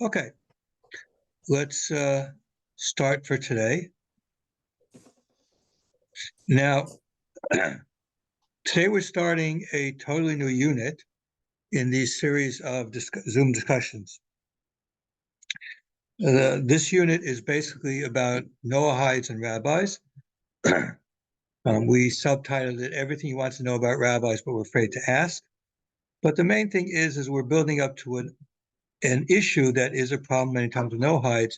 Okay, let's start for today. Now, today we're starting a totally new unit in these series of Zoom discussions. This unit is basically about Noahides and Rabbis. We subtitled it Everything You Want to Know About Rabbis, but We're Afraid to Ask. But the main thing is we're building up to an issue that is a problem many times with Noahides,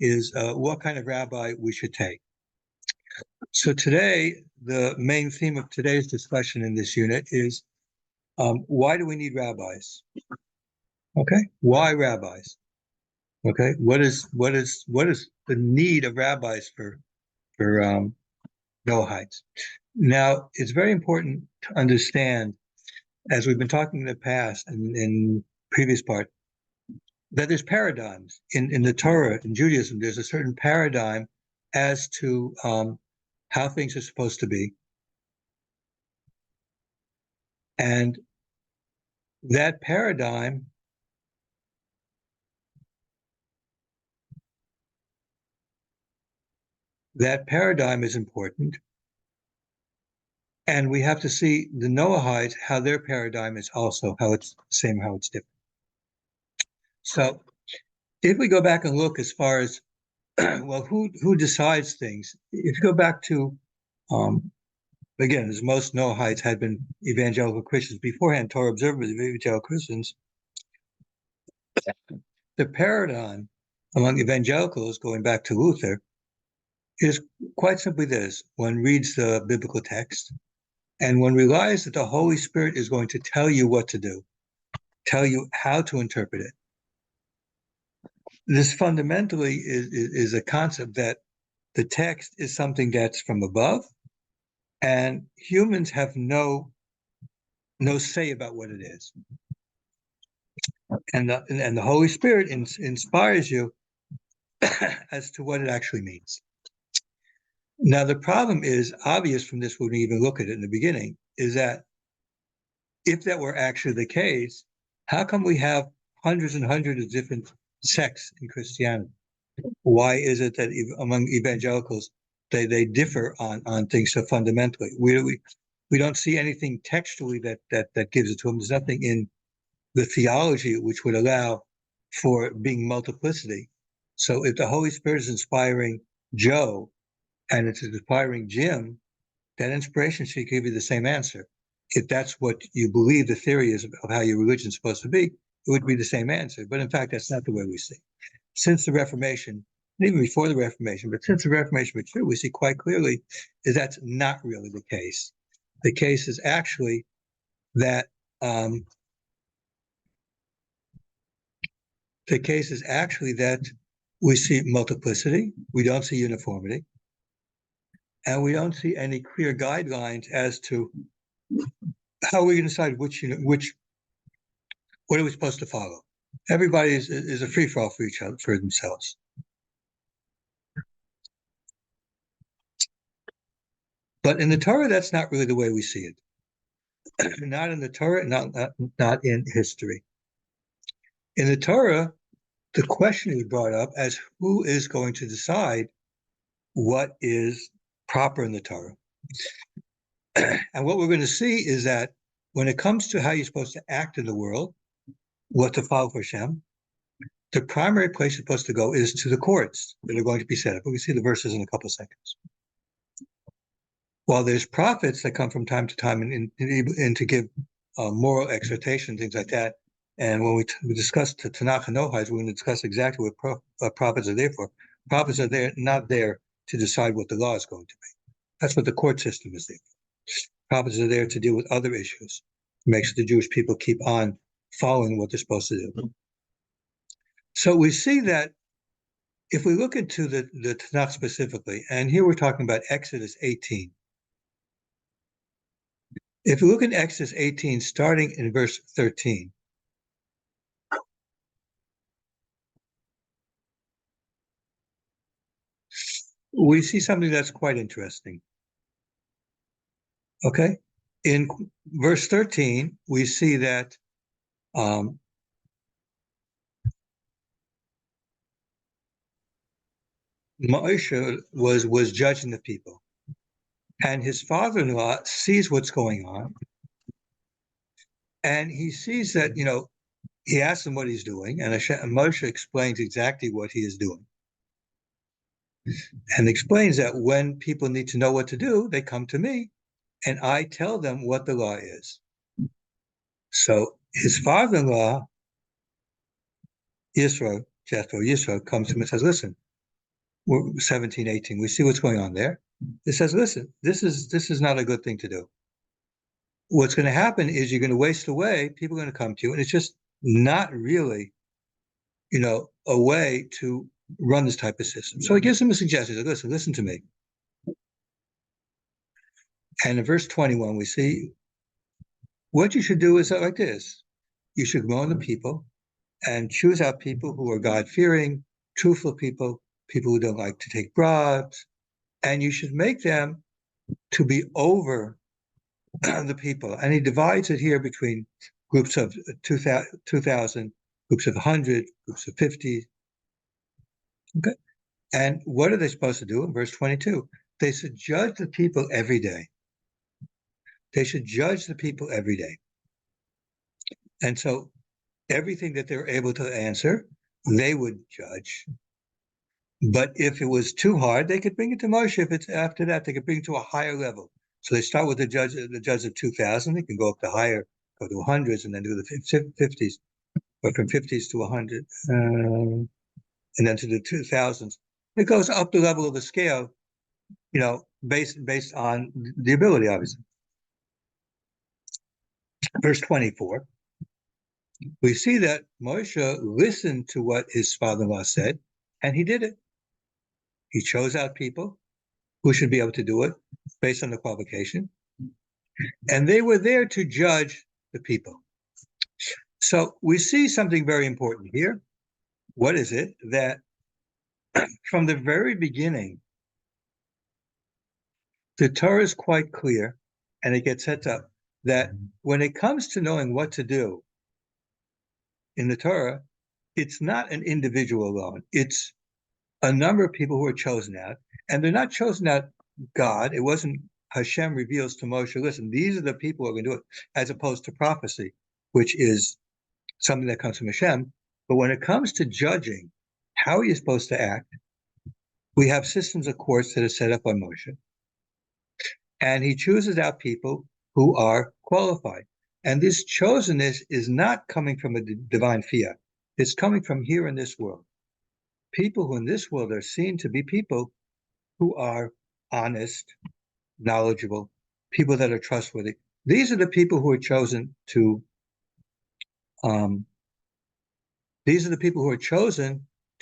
is what kind of rabbi we should take. So today, the main theme of today's discussion in this unit is why do we need rabbis? Okay, why rabbis? Okay, what is the need of rabbis for Noahides? Now, it's very important to understand, as we've been talking in the past and in previous part, that there's paradigms in the Torah, in Judaism. There's a certain paradigm as to how things are supposed to be. And that paradigm is important. And we have to see the Noahides, how their paradigm is also how it's the same, how it's different. So if we go back and look as far as, well, who decides things? If you go back to, again, as most Noahides had been evangelical Christians beforehand, Torah observers of evangelical Christians, the paradigm among evangelicals, going back to Luther, is quite simply this: one reads the biblical text, and one relies that the Holy Spirit is going to tell you what to do, tell you how to interpret it. This fundamentally is a concept that the text is something that's from above, and humans have no say about what it is. And the Holy Spirit inspires you as to what it actually means. Now, the problem is obvious from this when we even look at it in the beginning, is that if that were actually the case, how come we have hundreds and hundreds of different sects in Christianity? Why is it that among evangelicals, they differ on things so fundamentally? We don't see anything textually that gives it to them. There's nothing in the theology which would allow for being multiplicity. So if the Holy Spirit is inspiring Joe and it's inspiring Jim, that inspiration should give you the same answer. If that's what you believe the theory is of how your religion is supposed to be, it would be the same answer. But in fact, that's not the way we see. Since the Reformation, and even before the Reformation, but since the Reformation was true, we see quite clearly that that's not really the case. The case is actually that we see multiplicity, we don't see uniformity, and we don't see any clear guidelines as to how we can decide what are we supposed to follow. Everybody is a free-for-all for each other, for themselves. But in the Torah, that's not really the way we see it. Not in the Torah, not in history. In the Torah, the question is brought up as who is going to decide what is proper in the Torah. And what we're going to see is that when it comes to how you're supposed to act in the world, what to follow for Hashem, the primary place you're supposed to go is to the courts that are going to be set up. We see the verses in a couple of seconds. While there's prophets that come from time to time and to give moral exhortation, things like that. And when we discuss the Tanakh and Noahides, we're going to discuss exactly what prophets are there for. Prophets are not there to decide what the law is going to be. That's what the court system is there for. Prophets are there to deal with other issues, to make sure the Jewish people keep on following what they're supposed to do. So we see that if we look into the Tanakh specifically, and here we're talking about Exodus 18. If you look at Exodus 18, starting in verse 13, we see something that's quite interesting. Okay? In verse 13, we see that Moshe was judging the people, and his father-in-law sees what's going on, and he sees that, he asks him what he's doing, and Moshe explains exactly what he is doing, and explains that when people need to know what to do, they come to me, and I tell them what the law is. So his father-in-law, Yisro, comes to him and says, listen, we're 17, 18, we see what's going on there. It says, listen, this is not a good thing to do. What's going to happen is you're going to waste away, people are going to come to you, and it's just not really, a way to run this type of system. So he gives them a suggestion. He says, listen to me. And in verse 21, we see what you should do is like this. You should go on the people and choose out people who are God-fearing, truthful people, people who don't like to take bribes, and you should make them to be over the people. And he divides it here between groups of 2,000, groups of 100, groups of 50. Okay. And what are they supposed to do in verse 22? They should judge the people every day. They should judge the people every day. And so everything that they're able to answer, they would judge. But if it was too hard, they could bring it to Moshe. If it's after that, they could bring it to a higher level. So they start with the judge of 2,000. They can go up to higher, go to hundreds, and then do the 50s, or from 50s to 100, and then to the 2000s. It goes up the level of the scale, based on the ability, obviously. Verse 24, we see that Moshe listened to what his father-in-law said, and he did it. He chose out people who should be able to do it based on the qualification, and they were there to judge the people. So we see something very important here. What is it? That from the very beginning, the Torah is quite clear, and it gets set up that when it comes to knowing what to do in the Torah, it's not an individual alone. It's a number of people who are chosen out, and they're not chosen out God. It wasn't Hashem reveals to Moshe, listen, these are the people who are going to do it, as opposed to prophecy, which is something that comes from Hashem. But when it comes to judging how you're supposed to act, we have systems of courts that are set up by Moshe. And he chooses out people who are qualified. And this chosenness is not coming from a divine fiat. It's coming from here in this world. People who in this world are seen to be people who are honest, knowledgeable, people that are trustworthy. These are the people who are chosen to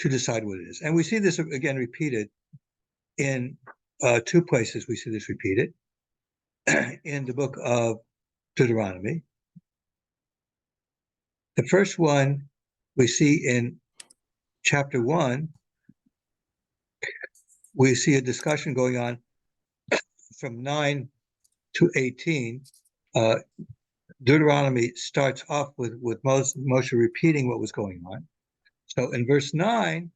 decide what it is. And we see this again repeated in two places. We see this repeated in the book of Deuteronomy. The first one we see in chapter 1. We see a discussion going on from 9 to 18. Deuteronomy starts off with Moshe repeating what was going on. So in verse 9,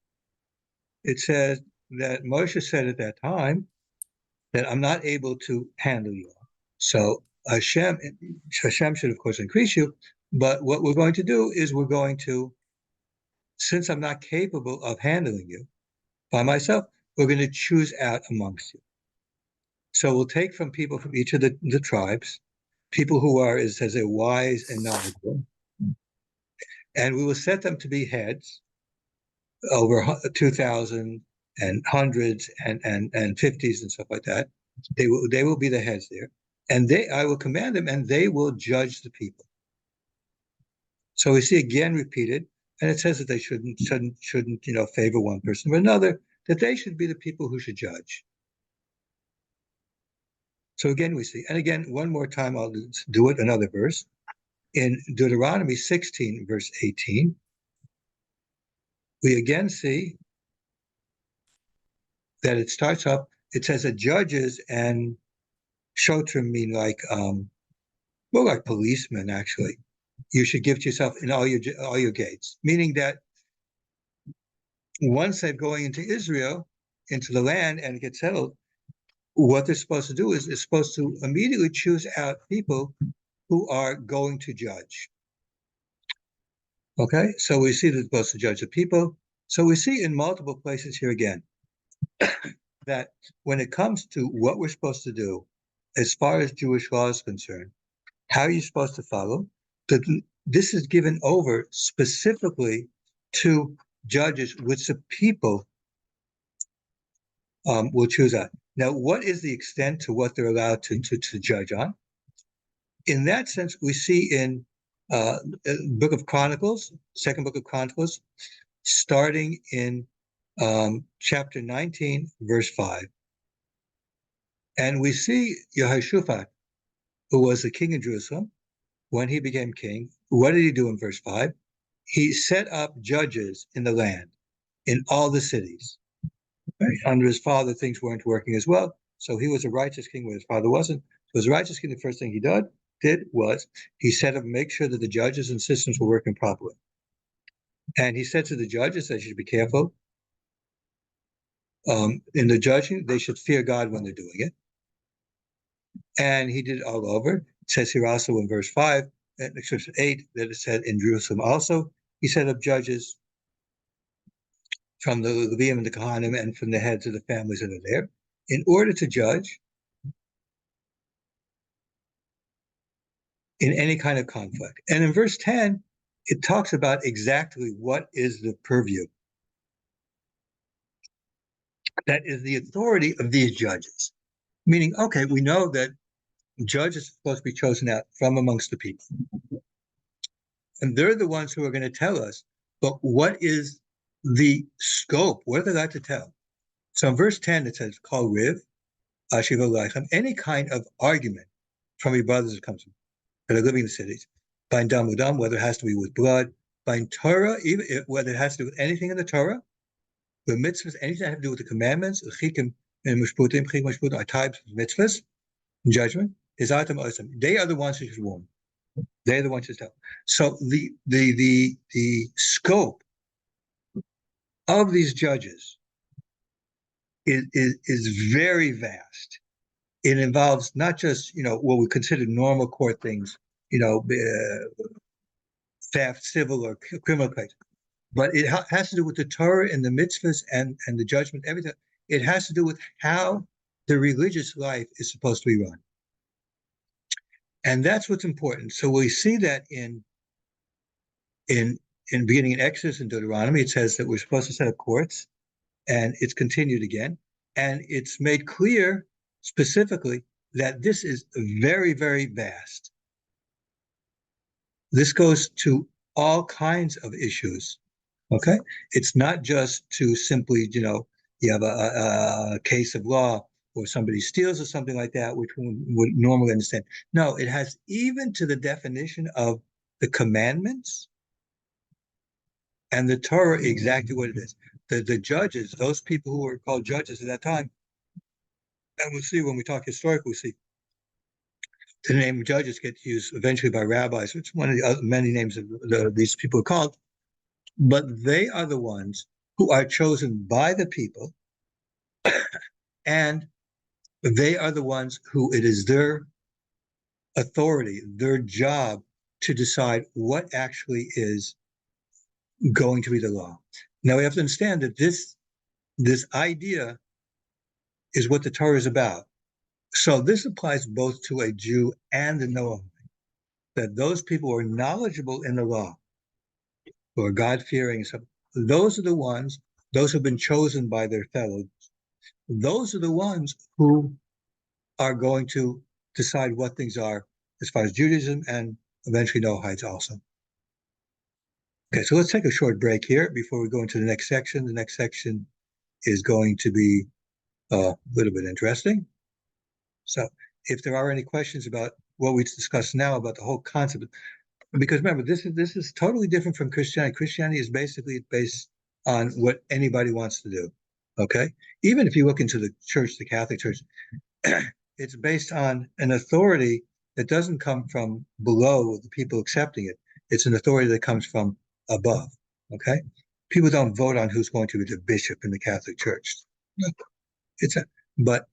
it says that Moshe said at that time that I'm not able to handle you. So Hashem should, of course, increase you. But what we're going to do is we're going to, since I'm not capable of handling you by myself, we're going to choose out amongst you. So we'll take from people from each of the tribes, people who are, it says, they're wise and knowledgeable, and we will set them to be heads over 2,000 and hundreds and 50s and stuff like that. They will be the heads there, and I will command them, and they will judge the people. So we see again repeated, and it says that they shouldn't favor one person or another, that they should be the people who should judge. So again we see, and again one more time I'll do it, another verse. In Deuteronomy 16, verse 18, we again see that it starts up, it says that judges and shotrim mean like policemen, actually. You should give to yourself in all your gates, meaning that once they're going into Israel, into the land and get settled, what they're supposed to do is they're supposed to immediately choose out people who are going to judge. Okay, so we see they're supposed to judge the people. So we see in multiple places here again that when it comes to what we're supposed to do, as far as Jewish law is concerned, how you're supposed to follow, that this is given over specifically to judges, which the people will choose out. Now, what is the extent to what they're allowed to judge on? In that sense, we see in Book of Chronicles, second Book of Chronicles, starting in chapter 19, verse 5. And we see Yehoshaphat, who was the king of Jerusalem, when he became king, what did he do in verse 5? He set up judges in the land, in all the cities. Right? Under his father, things weren't working as well. So he was a righteous king where his father wasn't. So as a righteous king, the first thing he did was he set up, make sure that the judges and systems were working properly. And he said to the judges, they should be careful. In the judging, they should fear God when they're doing it. And he did it all over. It says here also in verse 5, and verse 8, that it said in Jerusalem also, he set up judges from the Levim and the Kohanim and from the heads of the families that are there, in order to judge in any kind of conflict. And in verse 10, it talks about exactly what is the purview. That is the authority of these judges. Meaning, okay, we know that judges are supposed to be chosen out from amongst the people. And they're the ones who are going to tell us, but what is the scope? What are they like to tell? So in verse 10, it says, Kol Riv, Ashiva Laichem, any kind of argument from your brothers that comes from, that are living in the cities, by Dam Udam, whether it has to be with blood, by Torah, even whether it has to do with anything in the Torah, the mitzvahs, anything that have to do with the commandments, chikim and mishputim, chikim mishputim are types of mitzvahs, judgment, is item awesome. They are the ones who should warn. They're the ones who tell. So the scope of these judges is very vast. It involves not just what we consider normal court things, theft, civil or criminal case, but it has to do with the Torah and the mitzvahs and the judgment, everything. It has to do with how the religious life is supposed to be run. And that's what's important. So we see that in beginning in Exodus and Deuteronomy, it says that we're supposed to set up courts, and it's continued again. And it's made clear specifically that this is very, very vast. This goes to all kinds of issues. Okay? It's not just to simply, you have a case of law or somebody steals or something like that, which one would normally understand. No, it has even to the definition of the commandments and the Torah, exactly what it is. The judges, those people who were called judges at that time, and we'll see when we talk historically, we'll see the name of judges get used eventually by rabbis, which one of the many names of these people are called, but they are the ones who are chosen by the people, and they are the ones who it is their authority, their job to decide what actually is going to be the law. Now we have to understand that this idea is what the Torah is about. So this applies both to a Jew and a Noahide, that those people who are knowledgeable in the law, who are God-fearing, those are the ones, those who have been chosen by their fellows, those are the ones who are going to decide what things are as far as Judaism and eventually Noahides also. Okay, so let's take a short break here before we go into the next section. The next section is going to be a little bit interesting. So if there are any questions about what we discussed now about the whole concept, because remember, this is totally different from Christianity. Christianity is basically based on what anybody wants to do. Okay, even if you look into the church, the Catholic Church, it's based on an authority that doesn't come from below the people accepting it. It's an authority that comes from above. Okay, people don't vote on who's going to be the bishop in the Catholic Church. It's a, but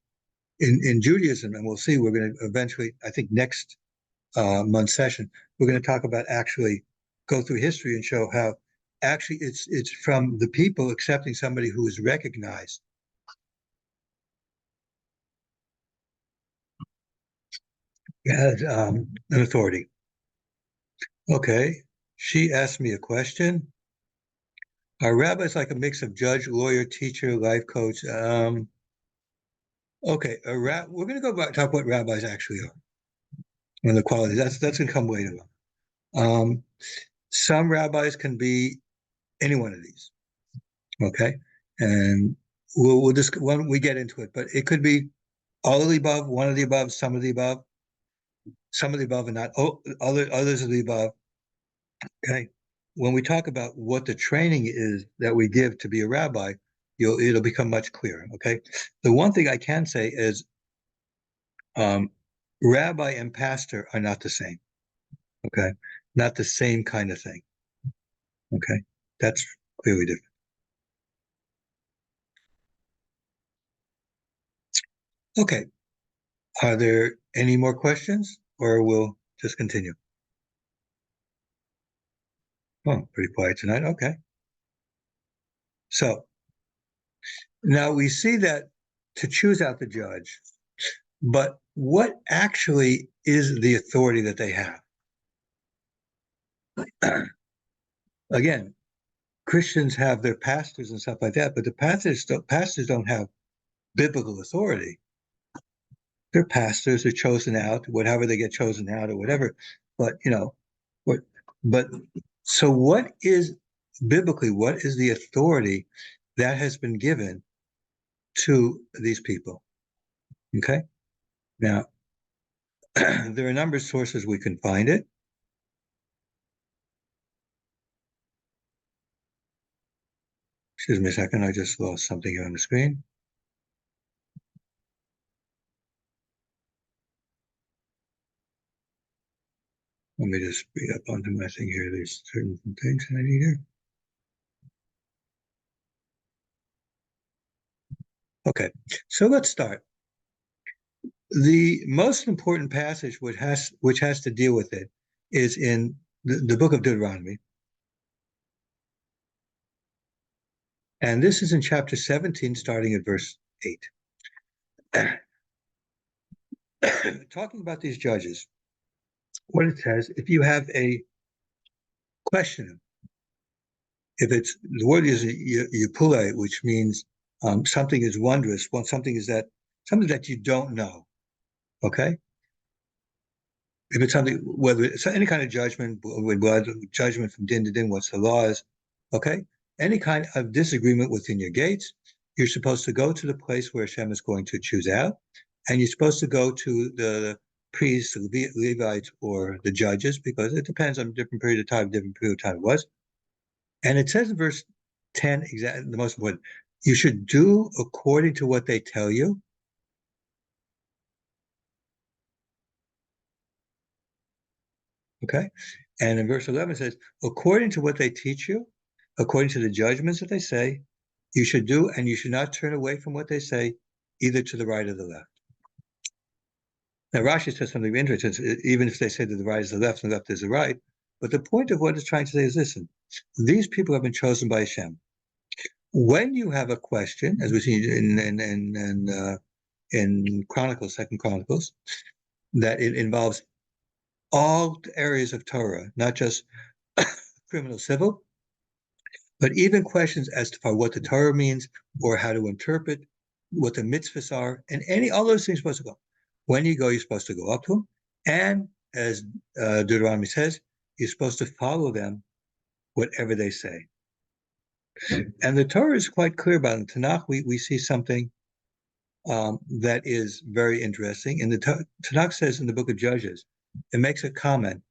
in Judaism, and we'll see, we're going to eventually, I think next month's session, we're going to talk about actually go through history and show how actually it's from the people accepting somebody who is recognized as an authority. Okay, she asked me a question. Are rabbis like a mix of judge, lawyer, teacher, life coach? Okay, we're going to go back talk what rabbis actually are and the qualities. That's going to come later on. Some rabbis can be any one of these. Okay, and we'll just when we get into it, but it could be all of the above, one of the above, some of the above, and not others of the above. Okay, when we talk about what the training is that we give to be a rabbi, it'll become much clearer. Okay, the one thing I can say is um, rabbi and pastor are not the same. Okay, not the same kind of thing. Okay, that's clearly different. Okay, are there any more questions, or we'll just continue? Oh, pretty quiet tonight. Okay. So now we see that to choose out the judge, but what actually is the authority that they have? Again, Christians have their pastors and stuff like that, but the pastors don't have biblical authority. Their pastors are chosen out, whatever they get chosen out or whatever. But what? But so, what is biblically? What is the authority that has been given to these people? Okay. Now, there are a number of sources we can find it. Excuse me a second, I just lost something here on the screen. Let me just speed up onto my thing here. There's certain things I need here. Okay, so let's start. The most important passage which has to deal with it is in the book of Deuteronomy. And this is in chapter 17, starting at verse 8. Talking about these judges, what it says, if you have a question, if it's the word is yupule, which means something is wondrous, something that you don't know. Okay, if it's something, whether it's any kind of judgment with blood, judgment from din to din, what's the laws? Okay, any kind of disagreement within your gates, you're supposed to go to the place where Hashem is going to choose out, and you're supposed to go to the priests, the Levites, or the judges, because it depends on different period of time it was. And it says in verse 10, exactly the most important, you should do according to what they tell you. Okay. And in verse 11 it says, according to what they teach you, according to the judgments that they say, you should do, and you should not turn away from what they say, either to the right or the left. Now, Rashi says something interesting, even if they say that the right is the left and the left is the right. But the point of what it's trying to say is, listen, these people have been chosen by Hashem. When you have a question, as we see in Chronicles, Second Chronicles, that it involves all areas of Torah, not just criminal civil, but even questions as to what the Torah means or how to interpret what the mitzvahs are, and all those things are supposed to go. When you go, you're supposed to go up to them, and as Deuteronomy says, you're supposed to follow them, whatever they say. And the Torah is quite clear about it. In Tanakh, we see something that is very interesting. And the Tanakh says in the book of Judges, it makes a comment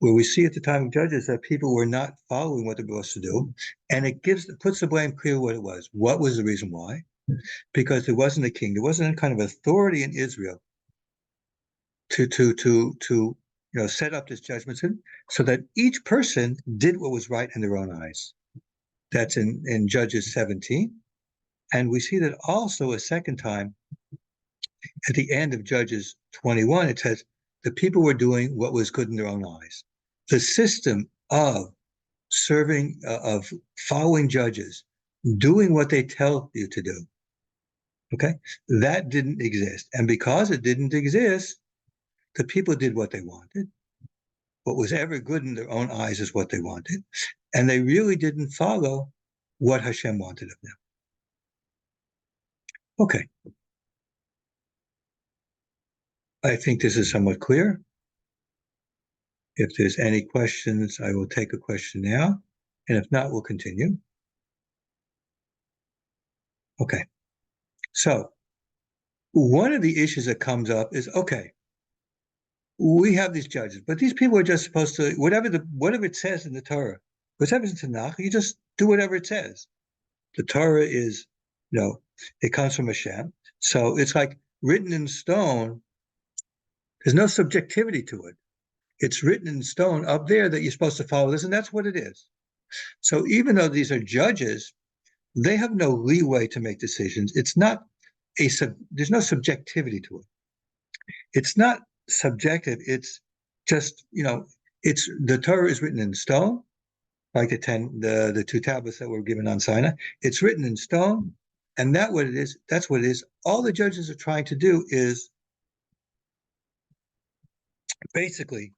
where we see at the time of Judges that people were not following what they were supposed to do, and it puts the blame clear what it was. What was the reason why? Because there wasn't a king, there wasn't any kind of authority in Israel to set up this judgment so that each person did what was right in their own eyes. That's in Judges 17. And we see that also a second time at the end of Judges 21, it says, the people were doing what was good in their own eyes. The system of serving, of following judges, doing what they tell you to do, okay, that didn't exist. And because it didn't exist, the people did what they wanted. What was ever good in their own eyes is what they wanted. And they really didn't follow what Hashem wanted of them. Okay. I think this is somewhat clear. If there's any questions, I will take a question now. And if not, we'll continue. Okay. So one of the issues that comes up is, okay, we have these judges, but these people are just supposed to, whatever it says in the Torah, whatever's in Tanakh, you just do whatever it says. The Torah is, it comes from Hashem. So it's like written in stone. There's no subjectivity to it. It's written in stone up there that you're supposed to follow this, and that's what it is. So even though these are judges, they have no leeway to make decisions. It's not there's no subjectivity to it. It's not subjective. It's just, it's the Torah is written in stone, like the two tablets that were given on Sinai. It's written in stone, and that's what it is. All the judges are trying to do is basically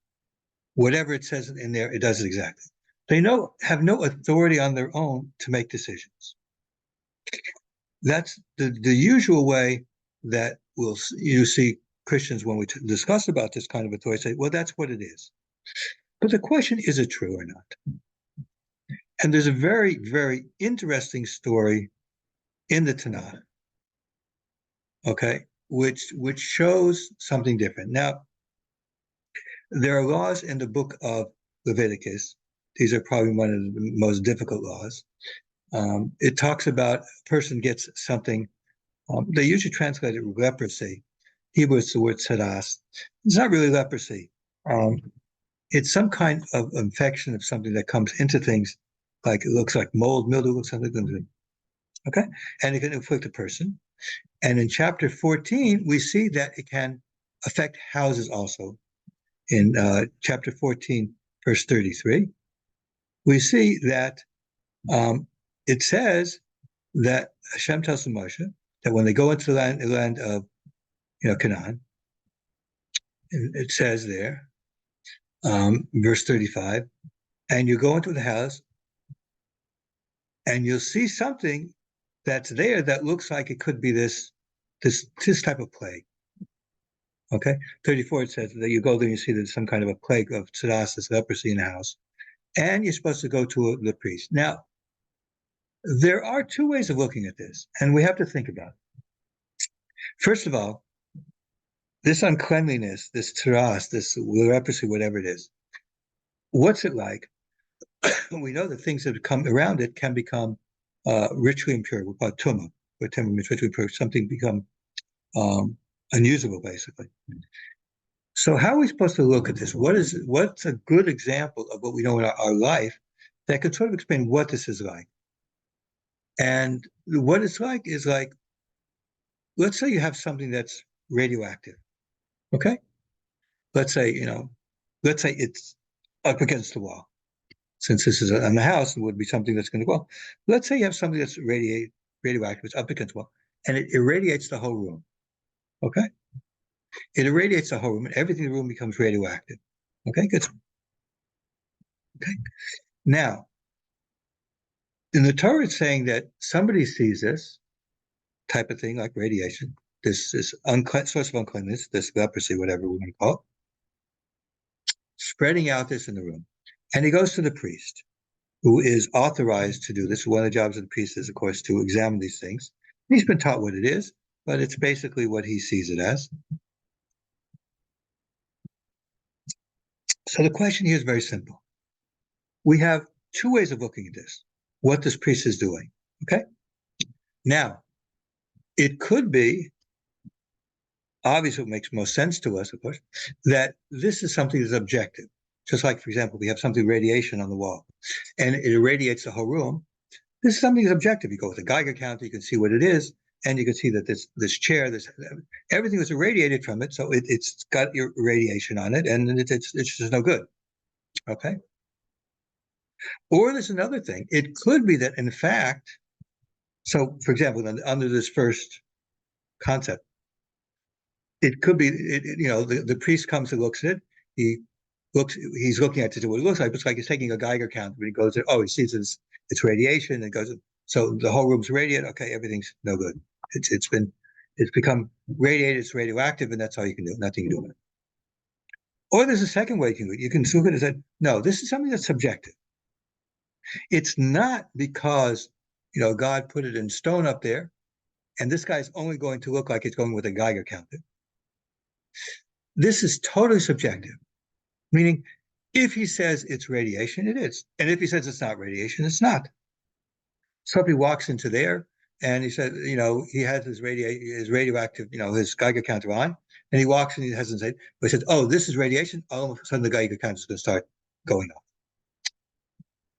whatever it says in there, it does it exactly. They have no authority on their own to make decisions. That's the usual way that you see Christians when we discuss about this kind of authority say, well, that's what it is. But the question, is it true or not? And there's a very, very interesting story in the Tanakh, okay, which shows something different. Now, there are laws in the book of Leviticus. These are probably one of the most difficult laws. It talks about a person gets something. They usually translate it leprosy. Hebrew, it's the word tzaras. It's not really leprosy. It's some kind of infection of something that comes into things, like it looks like mold, mildew, something. Okay, and it can afflict a person. And in chapter 14, we see that it can affect houses also. In chapter 14, verse 33, we see that it says that Hashem tells to Moshe that when they go into the land of Canaan, it says there, verse 35, and you go into the house and you'll see something that's there that looks like it could be this type of plague. Okay, 34, it says that you go there and you see there's some kind of a plague of tzaras, leprosy in the house, and you're supposed to go to the priest. Now, there are two ways of looking at this, and we have to think about it. First of all, this uncleanliness, this tzaras, this leprosy, whatever it is, what's it like? We know that things that come around it can become ritually impure. We call it tumah, where tumah means ritually impure. Something become unusable, basically. So how are we supposed to look at this? What's a good example of what we know in our life that could sort of explain what this is like? And what it's like is like, let's say you have something that's radioactive, okay? Let's say it's up against the wall. Since this is on the house, it would be something that's going to go. Let's say you have something that's radioactive, it's up against the wall, and it irradiates the whole room, okay? It irradiates the whole room, and everything in the room becomes radioactive. Okay, good. Okay. Now, in the Torah, it's saying that somebody sees this type of thing, like radiation, this source of uncleanness, this leprosy, whatever we want to call it, spreading out this in the room. And he goes to the priest, who is authorized to do this. One of the jobs of the priest is, of course, to examine these things. He's been taught what it is, but it's basically what he sees it as. So the question here is very simple. We have two ways of looking at this, what this priest is doing, okay? Now, it could be, obviously what makes most sense to us, of course, that this is something that's objective. Just like, for example, we have something radiation on the wall, and it irradiates the whole room. This is something that's objective. You go with a Geiger counter, you can see what it is, and you can see that this chair, everything was irradiated from it, so it's got your radiation on it, and it's just no good. Okay. Or there's another thing. It could be that, in fact, so for example, under this first concept, it could be, the priest comes and looks at it. He's looking at it to what it looks like. It's like he's taking a Geiger counter, but he goes there, oh, he sees it's radiation, and goes, so the whole room's radiated. Okay, everything's no good. It's become radiated, it's radioactive, and that's all you can do. Nothing you can do with it. Or there's a second way you can do it. You can look at it and say, no, this is something that's subjective. It's not because God put it in stone up there, and this guy's only going to look like it's going with a Geiger counter. This is totally subjective, meaning if he says it's radiation, it is. And if he says it's not radiation, it's not. So if he walks into there and he said, he has his radioactive, his Geiger counter on, and he walks and he hasn't said, but he said, oh, this is radiation, all of a sudden the Geiger counter is going to start going off.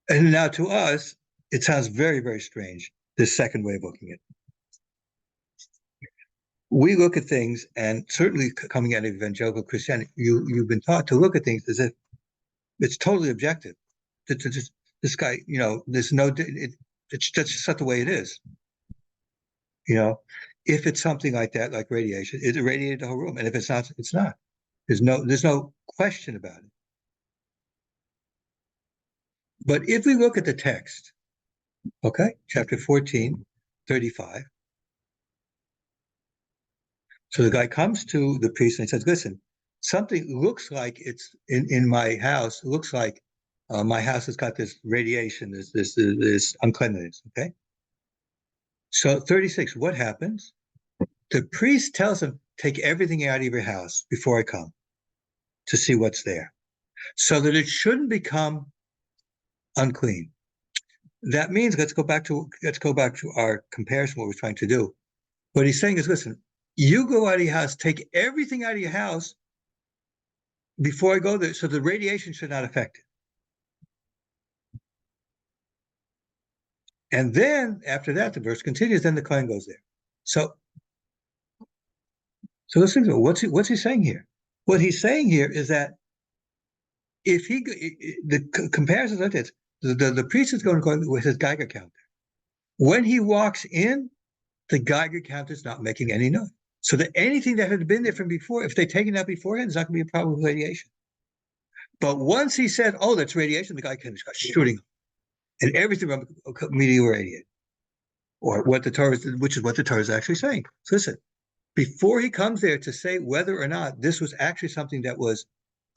And now to us, it sounds very, very strange, this second way of looking at it. We look at things, and certainly coming out of evangelical Christianity, you've been taught to look at things as if it's totally objective. This guy, there's no, that's just not the way it is. If it's something like that, like radiation, it irradiated the whole room, and if it's not, it's not. There's no question about it. But if we look at the text, okay, chapter 14, 35. So the guy comes to the priest and he says, listen, something looks like it's in my house. It looks like my house has got this radiation, this uncleanliness, okay? So 36, what happens? The priest tells him, take everything out of your house before I come to see what's there, so that it shouldn't become unclean. That means, let's go back to our comparison, what we're trying to do. What he's saying is, listen, you go out of your house, take everything out of your house before I go there, so the radiation should not affect it. And then after that, the verse continues, then the kohen goes there. So let's think about what's he saying here? What he's saying here is that if the comparison like this, the priest is going to go with his Geiger counter. When he walks in, the Geiger counter is not making any noise. So that anything that had been there from before, if they'd taken that beforehand, it's not going to be a problem with radiation. But once he said, oh, that's radiation, the Geiger counter starts shooting up. And everything immediately radiated. Or what the Torah, which is what the Torah is actually saying. So listen, before he comes there to say whether or not this was actually something that was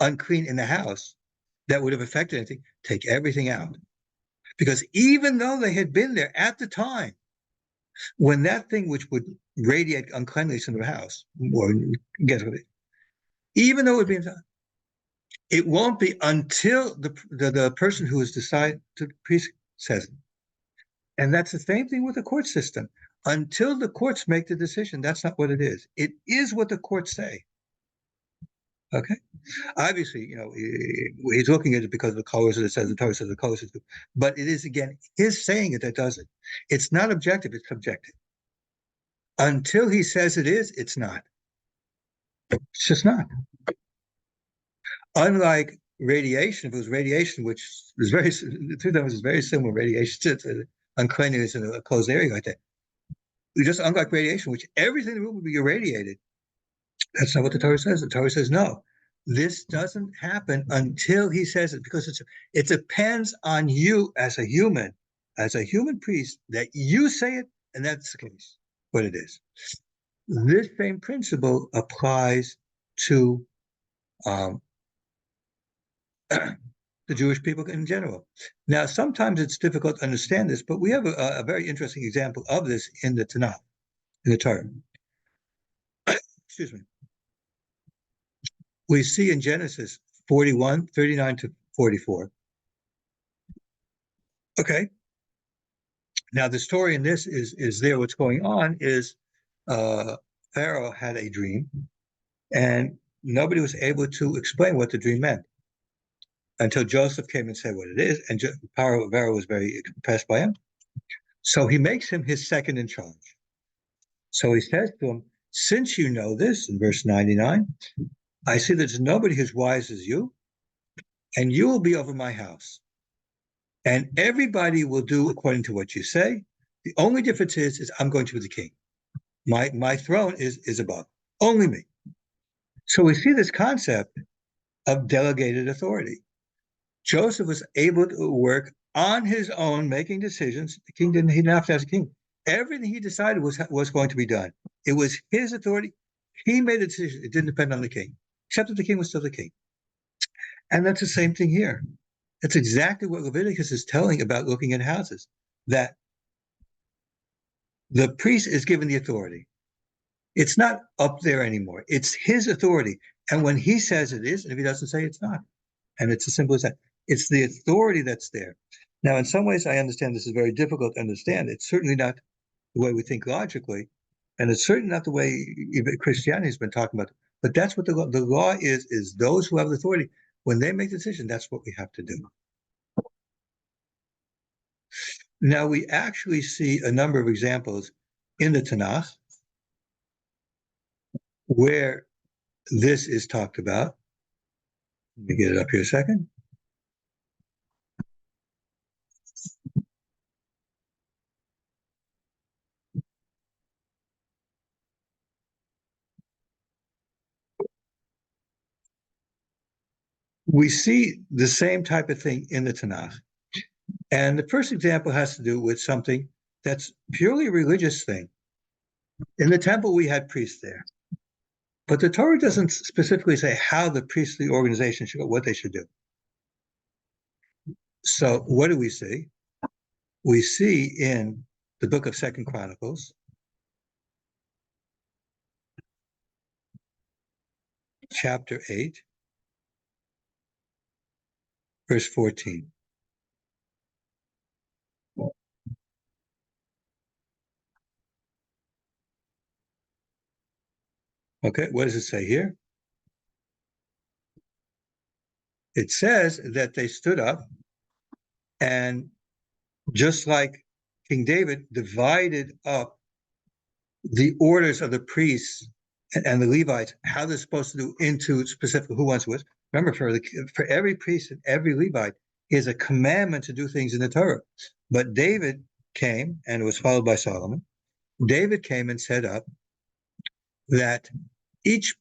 unclean in the house that would have affected anything, take everything out. Because even though they had been there at the time when that thing which would radiate uncleanliness in the house, or guess what, even though it would be, it won't be until the person who has decided to priest says it. And that's the same thing with the court system. Until the courts make the decision, that's not what it is. It is what the courts say. Okay? Obviously, he's looking at it because of the colors that it says, the Torah says the colors. But it is, again, his saying it that does it. It's not objective, it's subjective. Until he says it is, it's not. It's just not. Unlike radiation, if it was radiation, which is the two of them is very similar, radiation to uncleanliness in a closed area like that. Just unlike radiation, which everything in the room would be irradiated. That's not what the Torah says. The Torah says, no, this doesn't happen until he says it, because it depends on you as a human priest, that you say it, and that's the case, what it is. This same principle applies to the Jewish people in general. Now, sometimes it's difficult to understand this, but we have a very interesting example of this in the Tanakh, in the Torah. Excuse me. We see in Genesis 41, 39 to 44. Okay. Now, the story in this is there. What's going on is Pharaoh had a dream, and nobody was able to explain what the dream meant until Joseph came and said what it is, and Pharaoh was very impressed by him. So he makes him his second in charge. So he says to him, since you know this, in verse 99, I see there's nobody as wise as you, and you will be over my house. And everybody will do according to what you say. The only difference is I'm going to be the king. My throne is above. Only me. So we see this concept of delegated authority. Joseph was able to work on his own, making decisions. The king he didn't have to ask the king. Everything he decided was going to be done. It was his authority. He made a decision. It didn't depend on the king, except that the king was still the king. And that's the same thing here. That's exactly what Leviticus is telling about looking at houses, that the priest is given the authority. It's not up there anymore. It's his authority. And when he says it is, and if he doesn't say it's not. And it's as simple as that. It's the authority that's there. Now, in some ways, I understand this is very difficult to understand. It's certainly not the way we think logically, and it's certainly not the way Christianity has been talking about. But that's what the law is those who have the authority. When they make the decision, that's what we have to do. Now, we actually see a number of examples in the Tanakh where this is talked about. Let me get it up here a second. We see the same type of thing in the Tanakh. And the first example has to do with something that's purely a religious thing. In the temple, we had priests there. But the Torah doesn't specifically say how the priestly organization should go, what they should do. So what do we see? We see in the book of 2 Chronicles, chapter 8, verse 14. Okay, what does it say here? It says that they stood up and just like King David divided up the orders of the priests and the Levites, how they're supposed to do into specific who wants what. Remember, for every priest and every Levite is a commandment to do things in the Torah. But David came, and it was followed by Solomon. David came and set up that each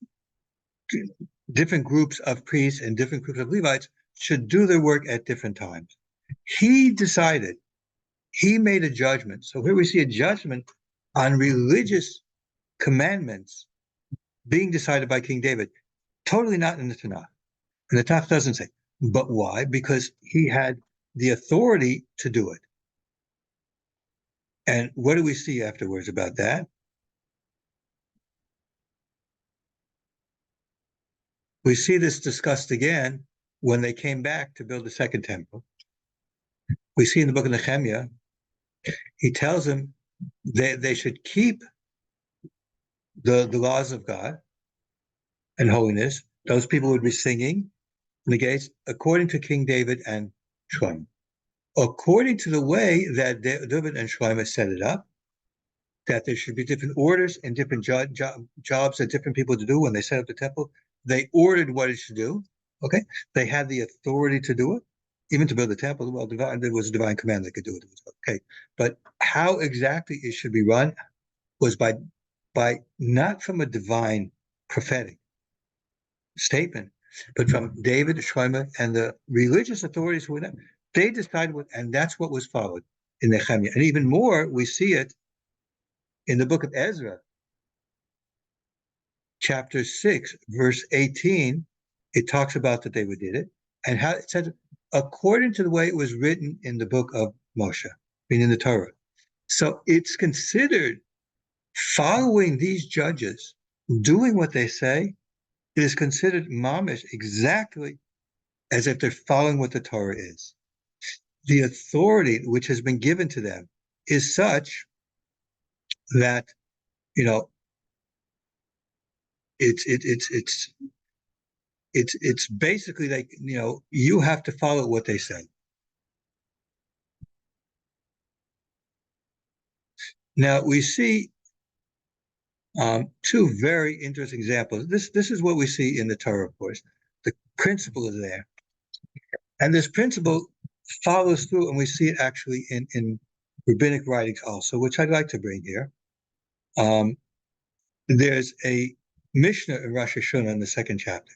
different groups of priests and different groups of Levites should do their work at different times. He decided, he made a judgment. So here we see a judgment on religious commandments being decided by King David, totally not in the Tanakh. And the Tanakh doesn't say. But why? Because he had the authority to do it. And what do we see afterwards about that? We see this discussed again when they came back to build the second temple. We see in the book of Nehemiah, he tells them they should keep the laws of God and holiness. Those people would be singing in the gates according to King David and Shlomo. According to the way that David and Shlomo set it up, that there should be different orders and different jobs that different people to do when they set up the temple. They ordered what it should do. Okay, they had the authority to do it, even to build the temple. Well, there was a divine command that could do it. Okay, but how exactly it should be run was by not from a divine prophetic statement, but from David, Shlomo, and the religious authorities who were there. They decided what, and that's what was followed in Nehemiah. And even more, we see it in the book of Ezra, chapter 6, verse 18. It talks about that they did it, and how it said, according to the way it was written in the book of Moshe, meaning the Torah. So it's considered following these judges, doing what they say, it is considered mamish exactly as if they're following what the Torah is. The authority which has been given to them is such that, you know, it's basically like, you know, you have to follow what they say. Now we see two very interesting examples. This is what we see in the Torah, of course. The principle is there, and this principle follows through, and we see it actually in rabbinic writings also, which I'd like to bring here. There's a Mishnah in Rosh Hashanah in the second chapter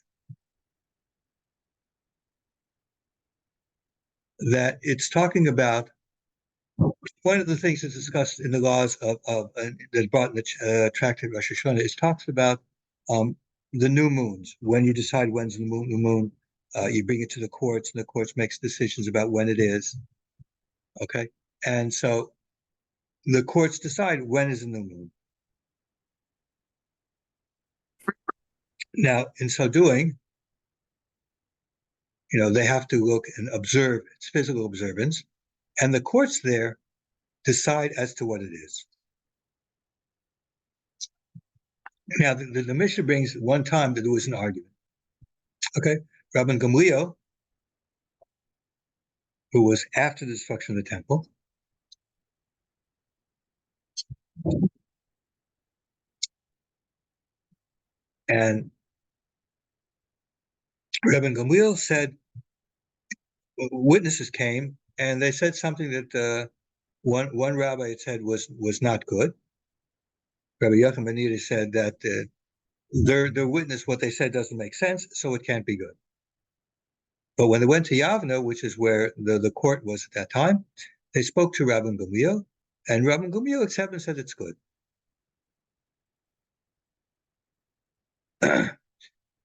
that it's talking about one of the things that's discussed in the laws of that's brought in the tractate Rosh Hashanah. It talks about the new moons. When you decide when's the moon, you bring it to the courts, and the courts makes decisions about when it is. Okay, and so the courts decide when is the new moon. Now, in so doing, they have to look and observe its physical observance, and the courts there decide as to what it is. Now, the Mishnah brings one time that there was an argument. Okay, Rabban Gamliel, who was after the destruction of the temple, and Rabban Gamliel said, witnesses came, and they said something that one rabbi had said was not good. Rabbi Yochanan ben Nida said that their witness, what they said doesn't make sense, so it can't be good. But when they went to Yavna, which is where the court was at that time, they spoke to Rabban Gamliel, and Rabban Gamliel accepted and said it's good.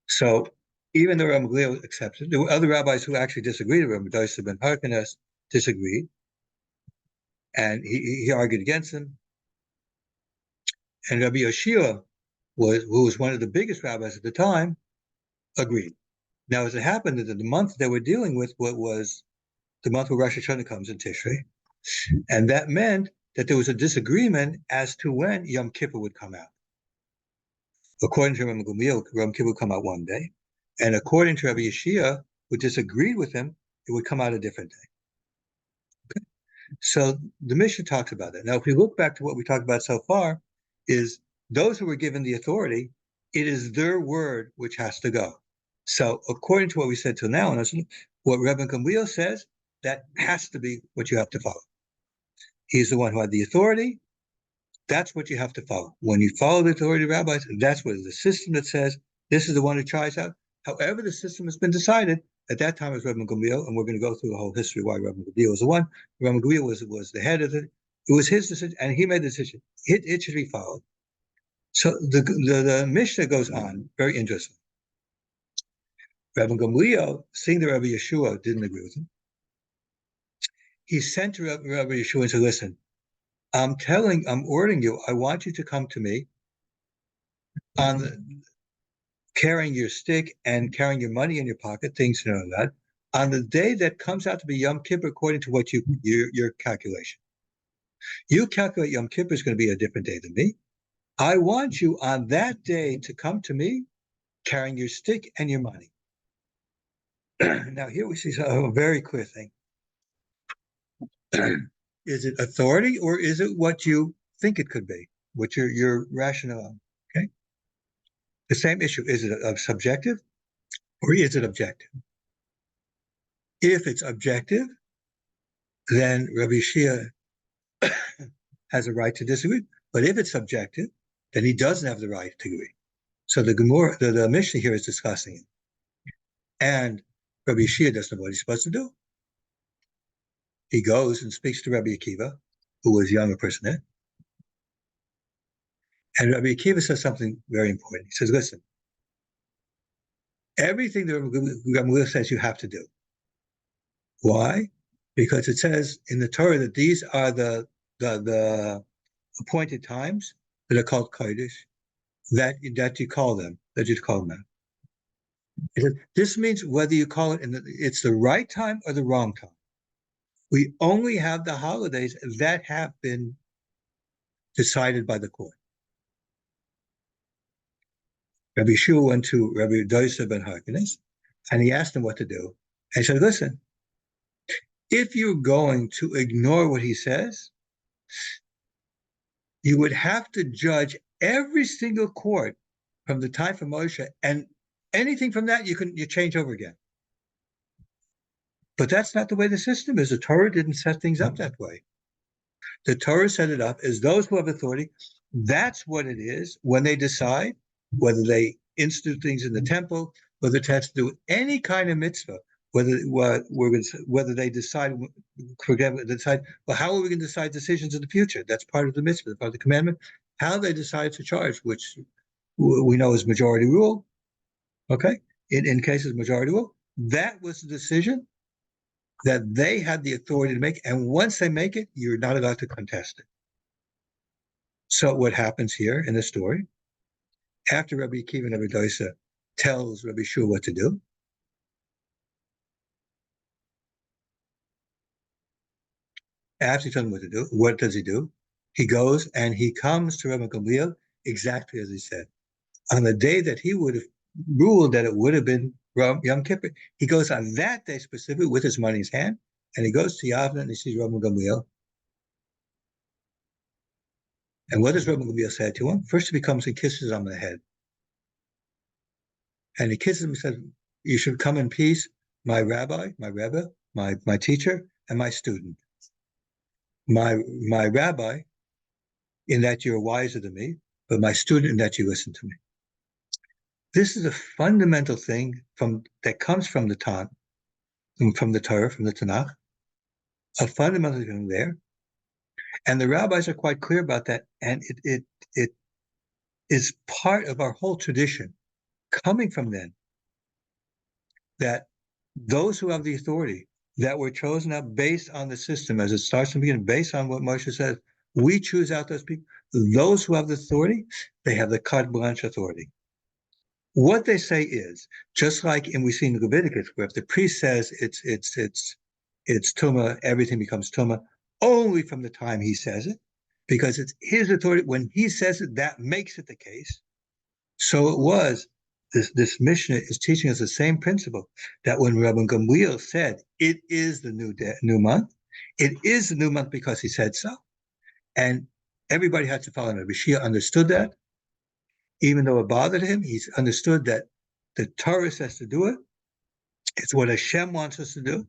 So even though Rabban Gamliel accepted, there were other rabbis who actually disagreed. Rabbi Dosa ben Harkanes disagreed, and he argued against him. And Rabbi Yoshua, who was one of the biggest rabbis at the time, agreed. Now, as it happened, that the month they were dealing with was the month where Rosh Hashanah comes in Tishrei, and that meant that there was a disagreement as to when Yom Kippur would come out. According to Rabbi Gamliel, Yom Kippur would come out one day, and according to Rabbi Yeshua, who disagreed with him, it would come out a different day. Okay? So the Mishnah talks about that. Now, if we look back to what we talked about so far, is those who were given the authority, it is their word which has to go. So according to what we said till now, and what Rabban Gamliel says, that has to be what you have to follow. He's the one who had the authority. That's what you have to follow. When you follow the authority of rabbis, that's what the system that says this is the one who tries out. However, the system has been decided. At that time, it was Rabban Gamliel, and we're going to go through the whole history why Rabban Gamliel was the one. Rabban Gamliel was the head of it. It was his decision, and he made the decision. It should be followed. So the Mishnah goes on, very interesting. Rabban Gamliel, seeing that Rabbi Yeshua didn't agree with him, he sent to Rabbi Yeshua and said, listen, I'm ordering you, I want you to come to me on carrying your stick and carrying your money in your pocket, things like that, on the day that comes out to be Yom Kippur according to what your calculation. You calculate Yom Kippur is going to be a different day than me. I want you on that day to come to me carrying your stick and your money. Now here we see a very clear thing. Is it authority or is it what you think it could be? What your rationale? Okay. The same issue. Is it subjective or is it objective? If it's objective, then Rabbi Shia has a right to disagree. But if it's subjective, then he doesn't have the right to agree. So the Gemara, the Mishnah here is discussing it. And Rabbi Shia doesn't know what he's supposed to do. He goes and speaks to Rabbi Akiva, who was a younger person there. And Rabbi Akiva says something very important. He says, listen, everything that Rabbi Gamliel says you have to do. Why? Because it says in the Torah that these are the appointed times that are called Kodesh, that you call them out. This means whether you call it it's the right time or the wrong time. We only have the holidays that have been decided by the court. Rabbi Shua went to Rabbi Dosa ben Harkanes, and he asked him what to do. And he said, listen, if you're going to ignore what he says, you would have to judge every single court from the time of Moshe, and anything from that you change over again. But that's not the way the system is. The Torah didn't set things up that way. The Torah set it up as those who have authority. That's what it is when they decide whether they institute things in the temple, whether it has to do any kind of mitzvah, whether they decide, well, how are we going to decide decisions in the future? That's part of the mitzvah, part of the commandment. How they decide to charge, which we know is majority rule. Okay, in cases of majority rule, that was the decision that they had the authority to make, and once they make it, you're not allowed to contest it. So what happens here in the story, after Rabbi Akiva and Rabbi Dosa tells Rabbi Shua what to do, after he tells him what to do, what does he do? He goes and he comes to Rabbi Gamliel exactly as he said. On the day that he would have ruled that it would have been Yom Kippur, he goes on that day specifically with his money in his hand, and he goes to Yavna and he sees Rabbi Gamliel. And what does Rabbi Gamliel say to him? First he comes and kisses him on the head. And he kisses him and says, you should come in peace, my rabbi, my rebbe, my teacher, and my student. My rabbi, in that you're wiser than me, but my student in that you listen to me. This is a fundamental thing that comes from the Torah, from the Tanakh, a fundamental thing there. And the rabbis are quite clear about that. And it is part of our whole tradition coming from then, that those who have the authority that were chosen up based on the system, as it starts in the beginning, based on what Moshe says, we choose out those people. Those who have the authority, they have the carte blanche authority. What they say is, just like we see in Leviticus, where if the priest says it's tumah, everything becomes tumah, only from the time he says it, because it's his authority. When he says it, that makes it the case. So it was. This Mishnah is teaching us the same principle, that when Rabbi Gamliel said it is the new month, it is the new month because he said so, and everybody had to follow him. Rabbi Shia understood that, even though it bothered him. He's understood that the Torah says to do it. It's what Hashem wants us to do,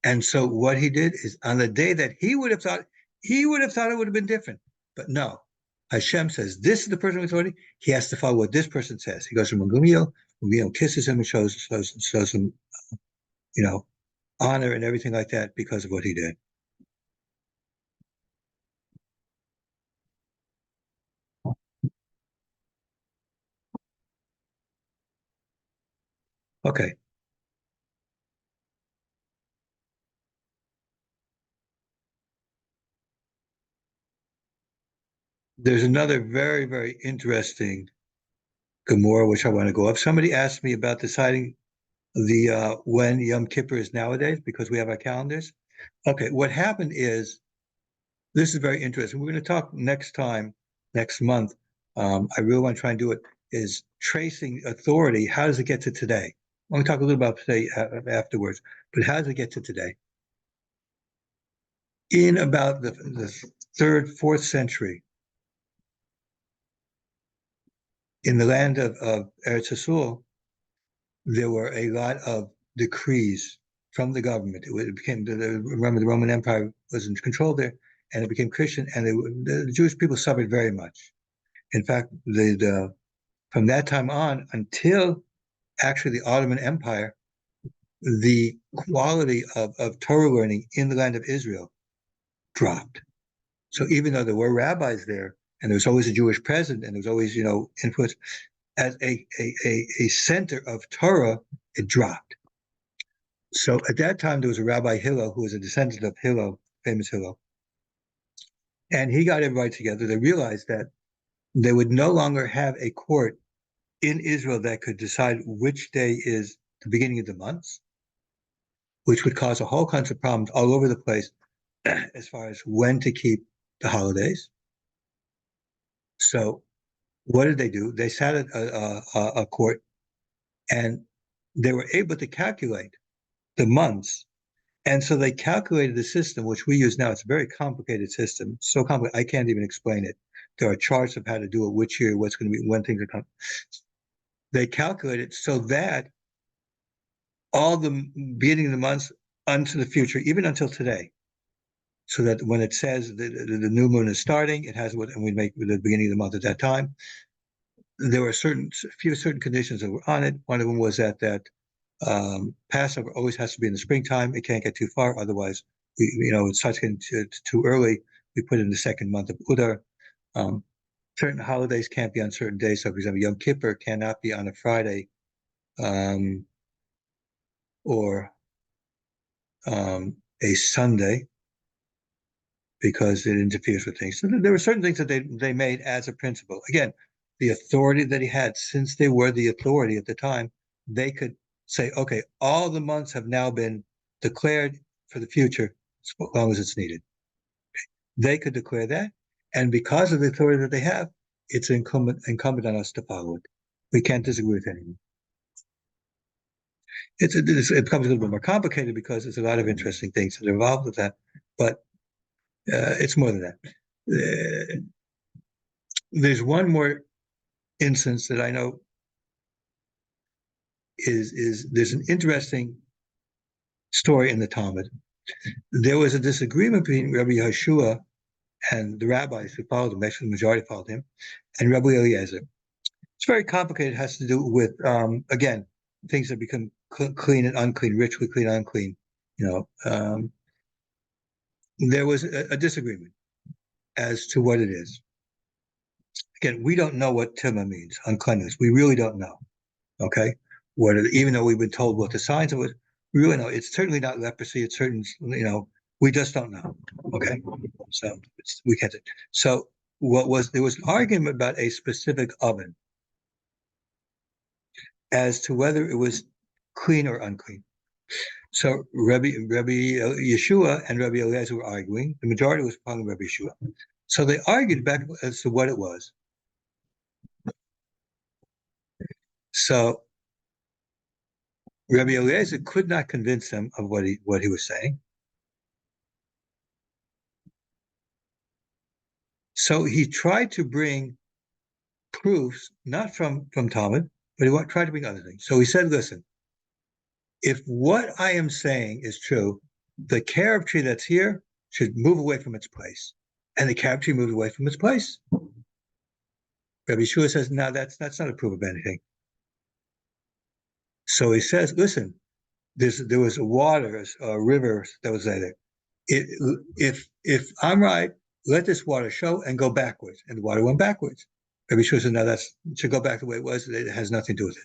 and so what he did is on the day that he would have thought it would have been different, but no. Hashem says, this is the person with authority. He has to follow what this person says. He goes to Gamliel kisses him and shows him, honor and everything like that because of what he did. Okay. There's another very, very interesting Gemara, which I want to go up. Somebody asked me about deciding when Yom Kippur is nowadays, because we have our calendars. Okay, what happened is, this is very interesting. We're going to talk next month. I really want to try and do it, is tracing authority. How does it get to today? I want to talk a little about today afterwards, but how does it get to today? In about the 3rd, 4th century, in the land of Eretz Yisrael, there were a lot of decrees from the government. It became, remember, the Roman Empire was in control there, and it became Christian, and the Jewish people suffered very much. In fact, from that time on until actually the Ottoman Empire, the quality of Torah learning in the land of Israel dropped. So even though there were rabbis there, and there was always a Jewish president, and there was always, influence, as a center of Torah, it dropped. So at that time, there was a Rabbi Hillel, who was a descendant of Hillel, famous Hillel. And he got everybody together. They realized that they would no longer have a court in Israel that could decide which day is the beginning of the months, which would cause a whole kinds of problems all over the place as far as when to keep the holidays. So what did they do? They sat at a court, and they were able to calculate the months. And so they calculated the system, which we use now. It's a very complicated system, so complicated I can't even explain it. There are charts of how to do it, which year, what's going to be, when things are coming. They calculate it so that all the beginning of the months unto the future, even until today, so that when it says the new moon is starting, it has what, and we make the beginning of the month at that time. There were few certain conditions that were on it. One of them was that Passover always has to be in the springtime. It can't get too far, otherwise, it starts getting too early. We put it in the second month of Udar. Certain holidays can't be on certain days. So, for example, Yom Kippur cannot be on a Friday, or a Sunday, because it interferes with things. So there were certain things that they made as a principle. Again, the authority that he had, since they were the authority at the time, they could say, okay, all the months have now been declared for the future as long as it's needed. They could declare that, and because of the authority that they have, it's incumbent on us to follow it. We can't disagree with anyone. It becomes a little bit more complicated because there's a lot of interesting things that are involved with that, but it's more than that. There's one more instance that I know is there's an interesting story in the Talmud. There was a disagreement between Rabbi Yehoshua and the rabbis who followed him. Actually, the majority followed him, and Rabbi Eliezer. It's very complicated. It has to do with, again, things that become clean and unclean, ritually clean and unclean. There was a disagreement as to what it is. Again, we don't know what tumah means, uncleanness. We really don't know. Okay, even though we've been told what the signs of it, we really know it's certainly not leprosy. It's certain, we just don't know. Okay, so we can't. So there was an argument about a specific oven as to whether it was clean or unclean. So Rabbi Yeshua and Rabbi Eliezer were arguing. The majority was following Rabbi Yeshua. So they argued back as to what it was. So Rabbi Eliezer could not convince them of what he was saying. So he tried to bring proofs, not from Talmud, but he tried to bring other things. So he said, listen, if what I am saying is true, the carob tree that's here should move away from its place. And the carob tree moved away from its place. Rabbi Yeshua says, no, that's not a proof of anything. So he says, listen, there was a river that was there. If I'm right, let this water show and go backwards. And the water went backwards. Rabbi Yeshua said, no, it should go back the way it was. It has nothing to do with it.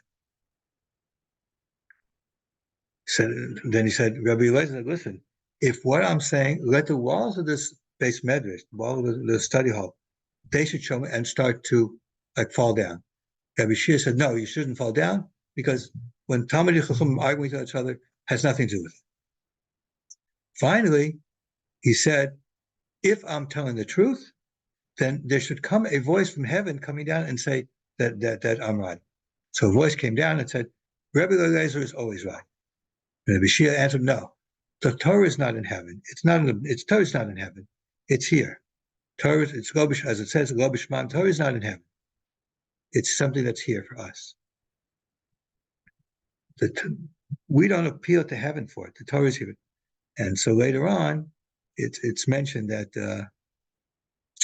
Then he said, Rabbi Eliezer said, listen, if what I'm saying, let the walls of this base medrash, the wall of the study hall, they should show me and start to fall down. Rabbi Shia said, no, you shouldn't fall down, because when Talmidei Chacham arguing with each other, has nothing to do with it. Finally, he said, if I'm telling the truth, then there should come a voice from heaven coming down and say that I'm right. So a voice came down and said, Rabbi Eliezer is always right. And Rabbi Shia answered, no, the Torah is not in heaven. Torah is not in heaven. It's here. Torah, it's Lobish, as it says, Lobishman, Torah is not in heaven. It's something that's here for us. We don't appeal to heaven for it. The Torah is here. And so later on, it's mentioned that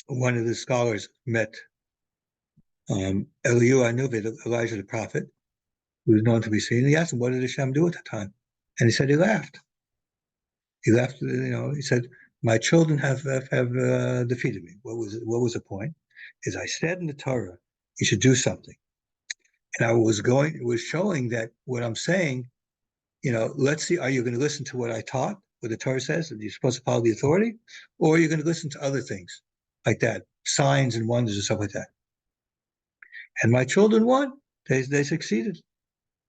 one of the scholars met Eliyahu Anuvi, Elijah the prophet, who was known to be seen. He asked him, what did Hashem do at the time? And he said he laughed. He laughed, he said, my children have defeated me. What was the point? Is I said in the Torah, you should do something. And it was showing that what I'm saying, let's see, are you going to listen to what I taught, what the Torah says, that you're supposed to follow the authority, or are you going to listen to other things like that, signs and wonders and stuff like that? And my children won. They succeeded.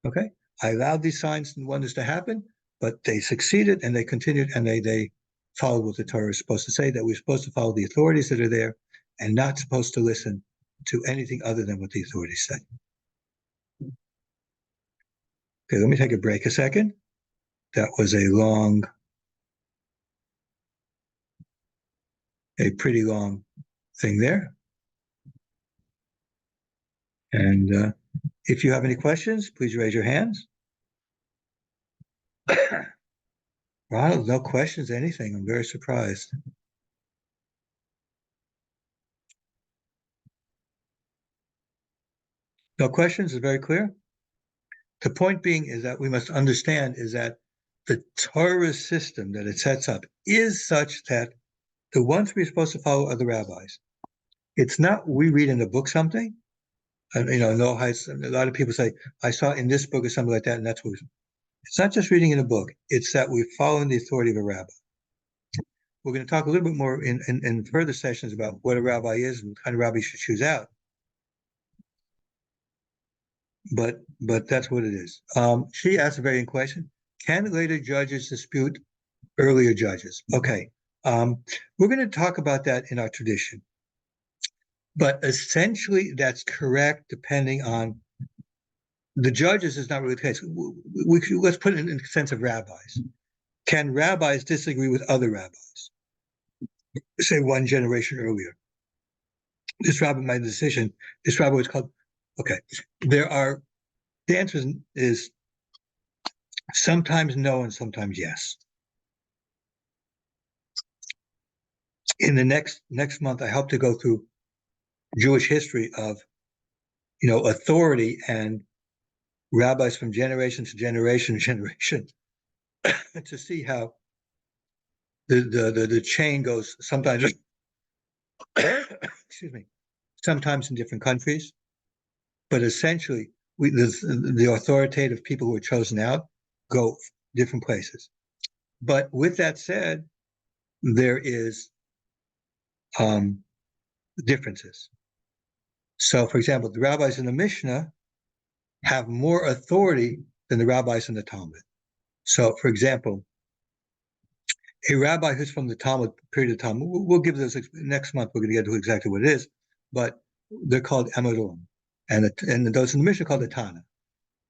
Okay? I allowed these signs and wonders to happen, but they succeeded and they continued and they followed what the Torah is supposed to say, that we're supposed to follow the authorities that are there and not supposed to listen to anything other than what the authorities say. Okay, let me take a break a second. That was a pretty long thing there. And if you have any questions, please raise your hands. Wow, no questions, anything. I'm very surprised. No questions is very clear. The point being is that we must understand is that the Torah system that it sets up is such that the ones we're supposed to follow are the rabbis. It's not we read in a book something, and Noahides, a lot of people say, I saw in this book or something like that, and that's what it's not just reading in a book, it's that we're following the authority of a rabbi. We're going to talk a little bit more in further sessions about what a rabbi is and what kind of rabbi you should choose out. But that's what it is. She asked a very good question. Can later judges dispute earlier judges? Okay. We're going to talk about that in our tradition. But essentially, that's correct, depending on the judges is not really the case. Let's put it in the sense of rabbis. Can rabbis disagree with other rabbis? Say 1 generation earlier. This rabbi made a decision. This rabbi was called, okay. The answer is sometimes no and sometimes yes. In the next month, I hope to go through Jewish history of, authority and rabbis from generation to generation to see how the chain goes sometimes, excuse me, sometimes in different countries, but essentially the authoritative people who are chosen out go different places. But with that said, there is differences. So, for example, the rabbis in the Mishnah have more authority than the rabbis in the Talmud. So, for example, a rabbi who's from the Talmud, period of Talmud, we'll give this next month, we're going to get to exactly what it is, but they're called Amarim. And those in the Mishnah are called the Tana.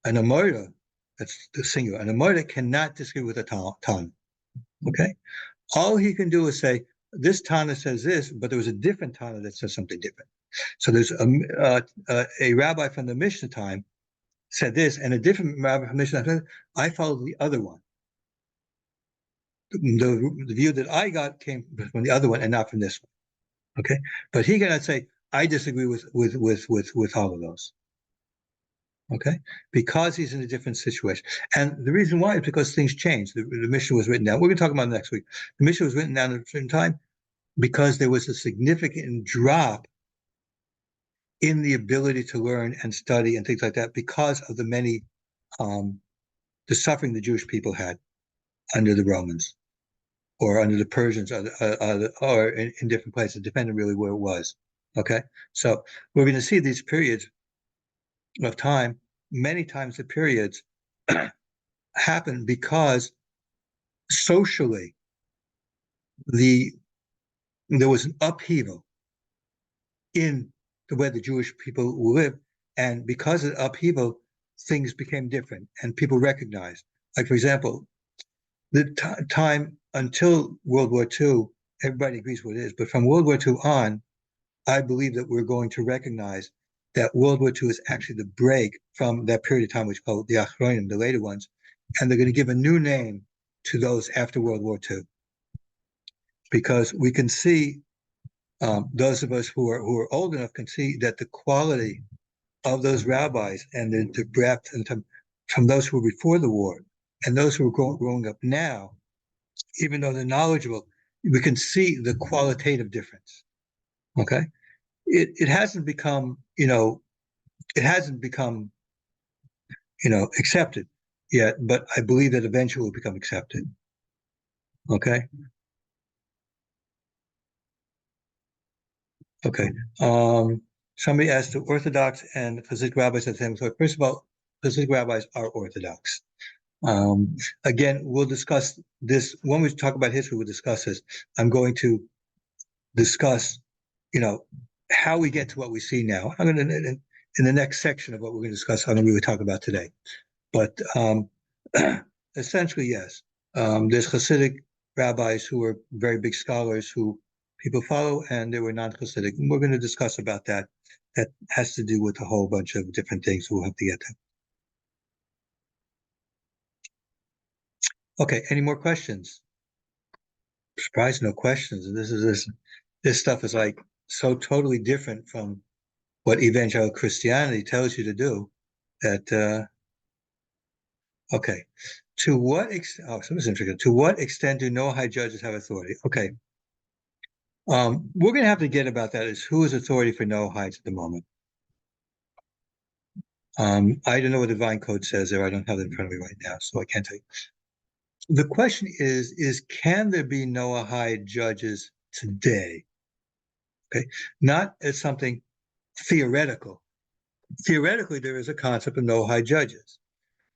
An Amora, that's the singular, an Amora cannot disagree with a Tana. Okay? All he can do is say, this Tana says this, but there was a different Tana that says something different. So there's a rabbi from the Mishnah time said this, and a different rabbi from the Mishnah said, I followed the other one. The view that I got came from the other one and not from this one. Okay? But he cannot say, I disagree with all of those. Okay? Because he's in a different situation. And the reason why is because things change. The Mishnah was written down. We're going to talk about it next week. The Mishnah was written down at a certain time because there was a significant drop in the ability to learn and study and things like that because of the many, the suffering the Jewish people had under the Romans or under the Persians or in different places, depending really where it was. Okay? So we're going to see these periods of time. Many times the periods happen because socially there was an upheaval in the way the Jewish people lived, and because of the upheaval, things became different, and people recognized. Like, for example, the time until World War II, everybody agrees what it is, but from World War II on, I believe that we're going to recognize that World War II is actually the break from that period of time, which is called the Achronim, the later ones, and they're going to give a new name to those after World War II, because we can see, those of us who are old enough can see that the quality of those rabbis and the breadth and from those who were before the war and those who are growing up now, even though they're knowledgeable, we can see the qualitative difference. Okay, it hasn't become accepted yet, but I believe that eventually it will become accepted. Okay. Okay. Somebody asked, the Orthodox and Hasidic rabbis at the same time. First of all, Hasidic rabbis are Orthodox. Again, we'll discuss this when we talk about history. We'll discuss this. I'm going to discuss, how we get to what we see now. I'm going to in the next section of what we're going to discuss. I'm going to really talk about today. But essentially, yes, there's Hasidic rabbis who are very big scholars who people follow, and there were non-Hasidic. And we're going to discuss about that. That has to do with a whole bunch of different things we'll have to get to. Okay, any more questions? Surprised, no questions. This stuff is like so totally different from what evangelical Christianity tells you to do that okay. To what extent, oh, so this is interesting. To what extent do Noahide judges have authority? Okay. We're going to have to get about that is who is authority for Noahides at the moment. I don't know what the divine code says there. I don't have it in front of me right now, so I can't tell you. The question is can there be Noahide judges today? Okay. Not as something theoretical. Theoretically, there is a concept of Noahide judges.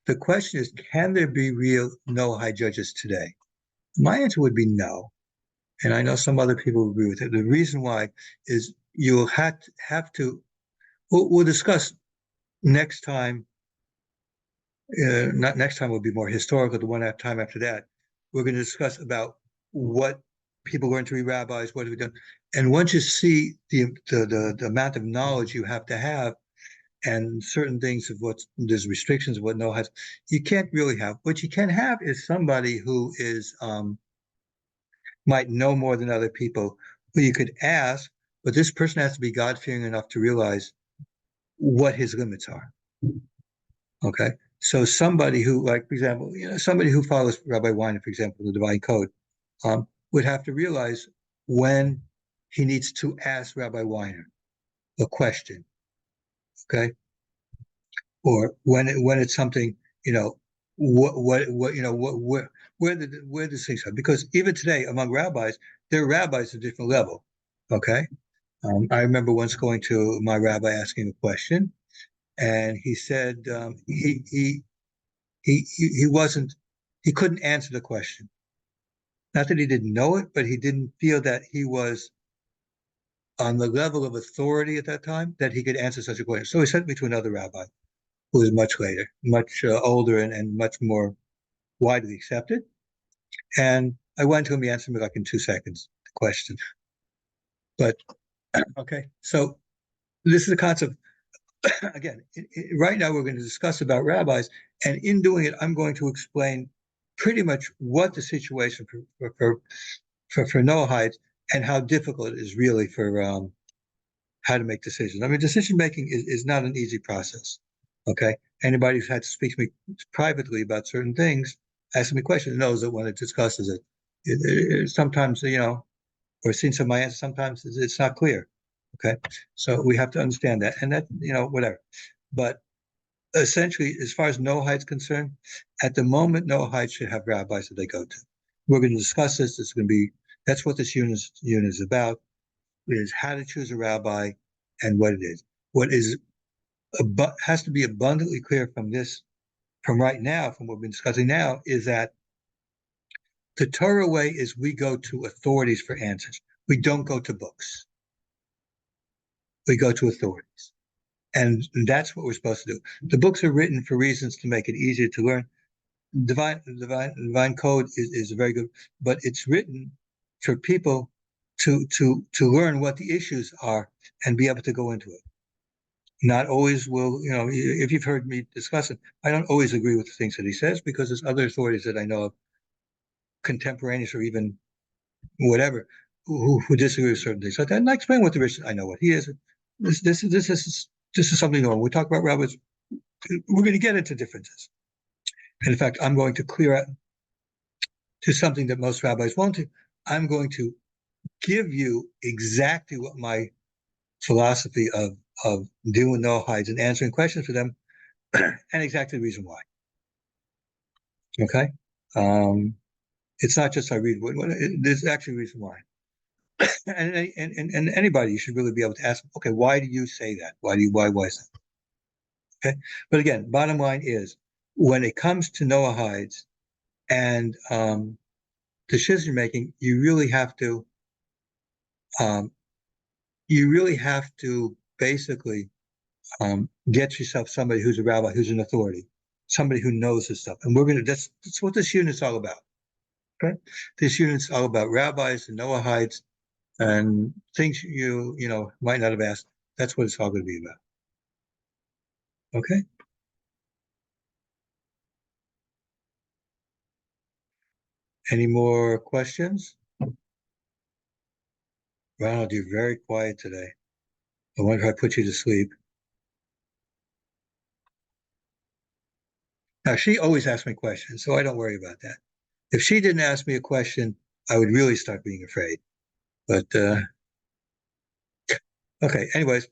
The question is, can there be real Noahide judges today? My answer would be no. And I know some other people agree with it. The reason why is you'll have to, we'll discuss next time, not next time will be more historical, the one time after that. We're going to discuss about what people learn to be rabbis, what have we done. And once you see the amount of knowledge you have to have, and certain things of what there's restrictions of what no has, you can't really have. What you can have is somebody who is might know more than other people, who you could ask, but this person has to be God-fearing enough to realize what his limits are. Okay, so somebody who, like, for example, somebody who follows Rabbi Weiner, for example, the Divine Code, would have to realize when he needs to ask Rabbi Weiner a question. Okay, or when it's something, where the things are, because even today among rabbis, there are rabbis at a different level. Okay, I remember once going to my rabbi asking a question, and he said he couldn't answer the question. Not that he didn't know it, but he didn't feel that he was on the level of authority at that time that he could answer such a question. So he sent me to another rabbi who was much later, much older and much more widely accepted. And I went to him, he answered me like in 2 seconds, the question. But, okay, so this is the concept. Again, right now we're going to discuss about rabbis, and in doing it, I'm going to explain pretty much what the situation for Noahides and how difficult it is really for how to make decisions. I mean, decision making is not an easy process. Okay, anybody who's had to speak to me privately about certain things, asking me questions, knows that when it discusses it sometimes or seen some of my answers, sometimes it's not clear. Okay, so we have to understand that, and that whatever. But essentially, as far as Noahide is concerned, at the moment, Noahide should have rabbis that they go to. We're going to discuss this. It's going to be that's what this unit is about. Is how to choose a rabbi and what it is. What is has to be abundantly clear from right now, from what we've been discussing now, is that the Torah way is we go to authorities for answers. We don't go to books. We go to authorities. And that's what we're supposed to do. The books are written for reasons to make it easier to learn. Divine Code is very good, but it's written for people to learn what the issues are and be able to go into it. Not always will, if you've heard me discuss it, I don't always agree with the things that he says, because there's other authorities that I know of, contemporaneous or even whatever, who disagree with certain things like that. And I explain what the Rishon, I know what he is. This is something normal. We talk about rabbis, we're going to get into differences. And in fact, I'm going to clear out to something that most rabbis won't do. I'm going to give you exactly what my philosophy of dealing with Noahides and answering questions for them, and exactly the reason why. Okay, it's not just I read. There's actually a reason why, and anybody you should really be able to ask. Okay, why do you say that? Why is that? Okay, but again, bottom line is when it comes to Noahides and decision making, you really have to basically get yourself somebody who's a rabbi, who's an authority, somebody who knows this stuff. And that's what this unit's all about. Okay, this unit's all about rabbis and Noahides and things might not have asked. That's what it's all going to be about. Okay. Any more questions? Ronald, you're very quiet today. I wonder if I put you to sleep. Now, she always asks me questions, so I don't worry about that. If she didn't ask me a question, I would really start being afraid. But okay, anyways,